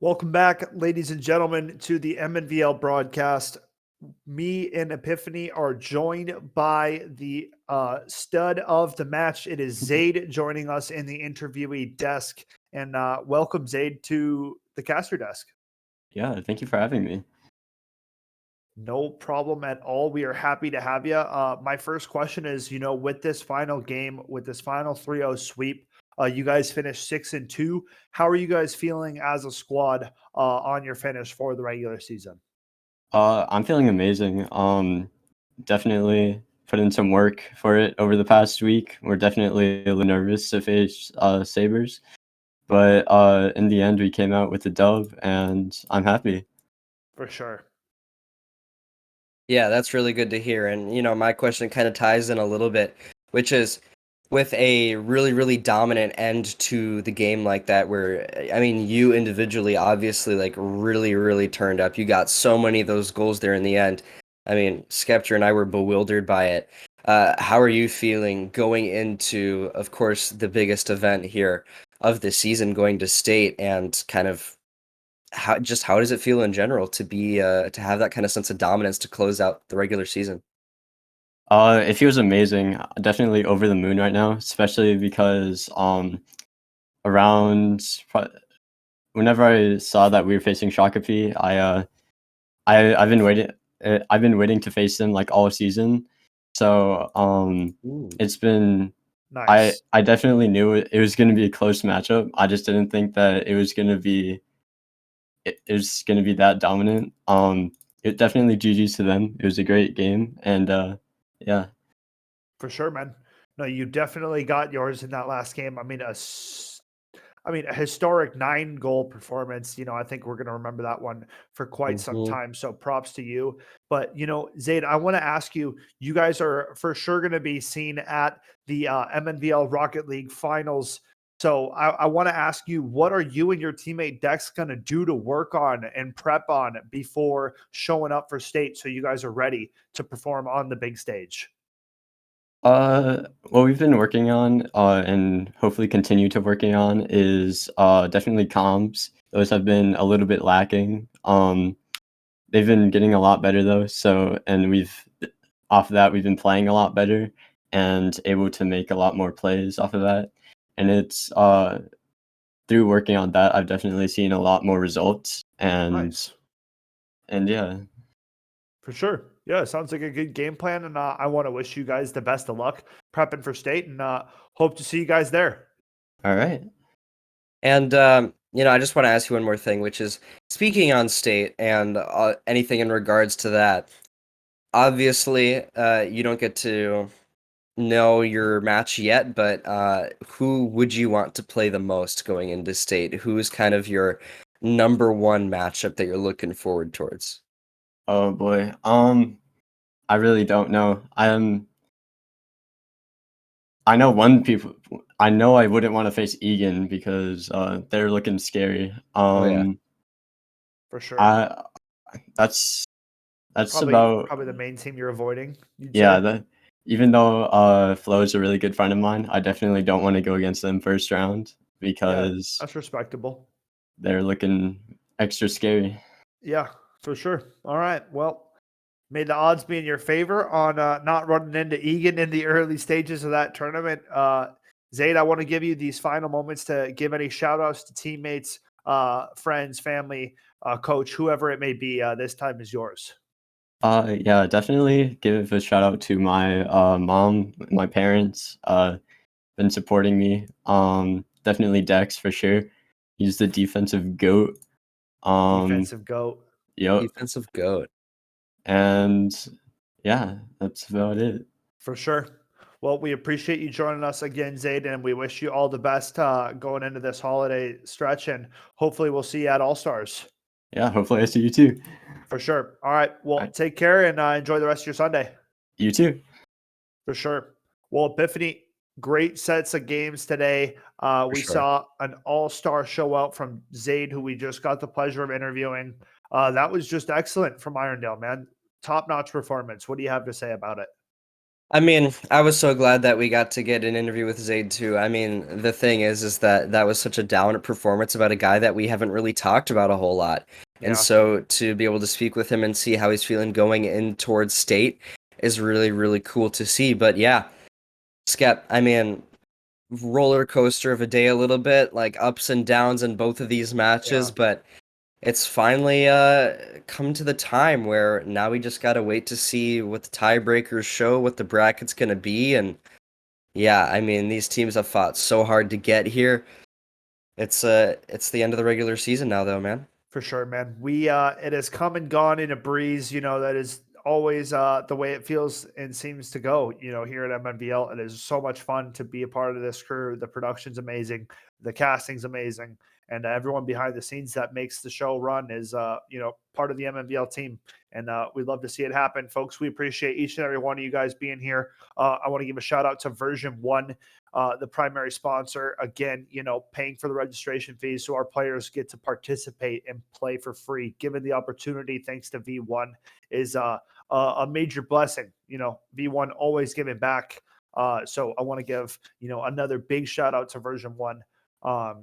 Welcome back, ladies and gentlemen, to the Mnvl broadcast. Me and Epiphany are joined by the stud of the match. It is Zaid joining us in the interviewee desk. And welcome, Zaid, to the caster desk. Yeah, thank you for having me. No problem at all. We are happy to have you. My first question is, with this final game, with this final 3-0 sweep, you guys finished 6-2. How are you guys feeling as a squad on your finish for the regular season? I'm feeling amazing. Definitely put in some work for it over the past week. We're definitely a little nervous to face Sabres, but in the end, we came out with a dub, and I'm happy. For sure. Yeah, that's really good to hear. And, my question kind of ties in a little bit, which is with a really, really dominant end to the game like that, where, I mean, you individually obviously like really, really turned up. You got so many of those goals there in the end. I mean, Skeptor and I were bewildered by it. How are you feeling going into, of course, the biggest event here of the season, going to state, and kind of how does it feel in general to be to have that kind of sense of dominance to close out the regular season? It feels amazing. Definitely over the moon right now, especially because around whenever I saw that we were facing Shakopee, I've been waiting. I've been waiting to face them like all season. So Ooh. it's been. Nice. I definitely knew it was going to be a close matchup. I just didn't think that it was going to be. It was going to be that dominant. It definitely GG's to them. It was a great game, and yeah. For sure, man. No, you definitely got yours in that last game. I mean, a historic 9-goal performance. I think we're going to remember that one for quite some Mhm. time. So props to you. But, Zaid, I want to ask you, you guys are for sure going to be seen at the MNVL Rocket League finals. So I want to ask you, what are you and your teammate Dex going to do to work on and prep on before showing up for state so you guys are ready to perform on the big stage? What we've been working on, and hopefully continue to working on is definitely comms. Those have been a little bit lacking. They've been getting a lot better though. So, and off of that, we've been playing a lot better and able to make a lot more plays off of that. And it's through working on that, I've definitely seen a lot more results. Nice. And yeah. For sure. Yeah, sounds like a good game plan. And I want to wish you guys the best of luck prepping for state and hope to see you guys there. All right. And I just want to ask you one more thing, which is speaking on state and anything in regards to that. Obviously, you don't get to know your match yet, but who would you want to play the most going into state? Who's kind of your number one matchup that you're looking forward towards? Oh boy. I really don't know. I know one people. I know I wouldn't want to face Egan because they're looking scary. Oh yeah. For sure. I that's Probably about probably the main team you're avoiding, you'd yeah. say. Even though Flo is a really good friend of mine, I definitely don't want to go against them first round Yeah, because that's respectable. they're looking extra scary. Yeah, for sure. All right. Well, may the odds be in your favor on not running into Egan in the early stages of that tournament. Zaid, I want to give you these final moments to give any shout outs to teammates, friends, family, coach, whoever it may be. This time is yours. Yeah, definitely give a shout out to my mom, my parents. Been supporting me. Definitely Dex for sure. He's the defensive goat. Um, Defensive GOAT. yep. Defensive goat. And yeah, that's about it. For sure. Well, we appreciate you joining us again, Zaid, and we wish you all the best going into this holiday stretch. And hopefully, we'll see you at All Stars. Yeah, hopefully I see you too. For sure. All right. Well, Alright, take care and enjoy the rest of your Sunday. you too. For sure. Well, Epiphany, great sets of games today. For We sure. saw an all-star show out from Zaid, who we just got the pleasure of interviewing. That was just excellent from Irondale, man. Top-notch performance. What do you have to say about it? I mean, I was so glad that we got to get an interview with Zayd too. I mean, the thing is that that was such a down performance about a guy that we haven't really talked about a whole lot. And Yeah, so to be able to speak with him and see how he's feeling going in towards state is really, really cool to see. But yeah, Skep, I mean, roller coaster of a day a little bit, like ups and downs in both of these matches, yeah, but it's finally come to the time where now we just gotta wait to see what the tiebreakers show, what the bracket's gonna be, and yeah, I mean these teams have fought so hard to get here. It's the end of the regular season now, though, man. for sure, man. We it has come and gone in a breeze. You know, that is always the way it feels and seems to go. You know, here at MNVL, it is so much fun to be a part of this crew. The production's amazing, the casting's amazing, and everyone behind the scenes that makes the show run is part of the MNVL team. And we'd love to see it happen, folks. We appreciate each and every one of you guys being here. I want to give a shout out to VERSION1, the primary sponsor. Again, paying for the registration fees so our players get to participate and play for free. Given the opportunity, thanks to V1, is a major blessing. V1 always giving back. So I want to give another big shout out to VERSION1.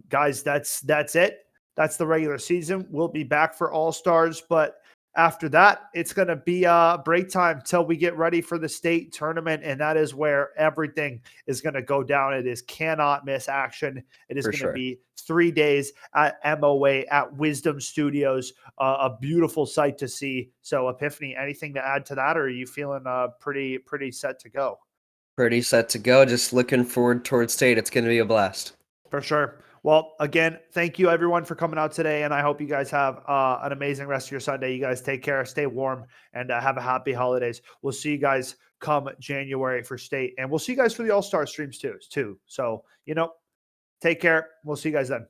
Guys, that's it. That's the regular season. We'll be back for All Stars, but after that, it's going to be break time till we get ready for the state tournament, and that is where everything is going to go down. It is cannot miss action. It is For going to sure. be 3 days at MOA at Wisdom Studios, a beautiful sight to see. So, Epiphany, anything to add to that, or are you feeling pretty set to go? Pretty set to go. Just looking forward towards state. It's gonna be a blast. For sure. Well, again, thank you everyone for coming out today, and I hope you guys have an amazing rest of your Sunday. You guys take care, stay warm, and have a happy holidays. We'll see you guys come January for state, and we'll see you guys for the All-Star streams too. So, take care. We'll see you guys then.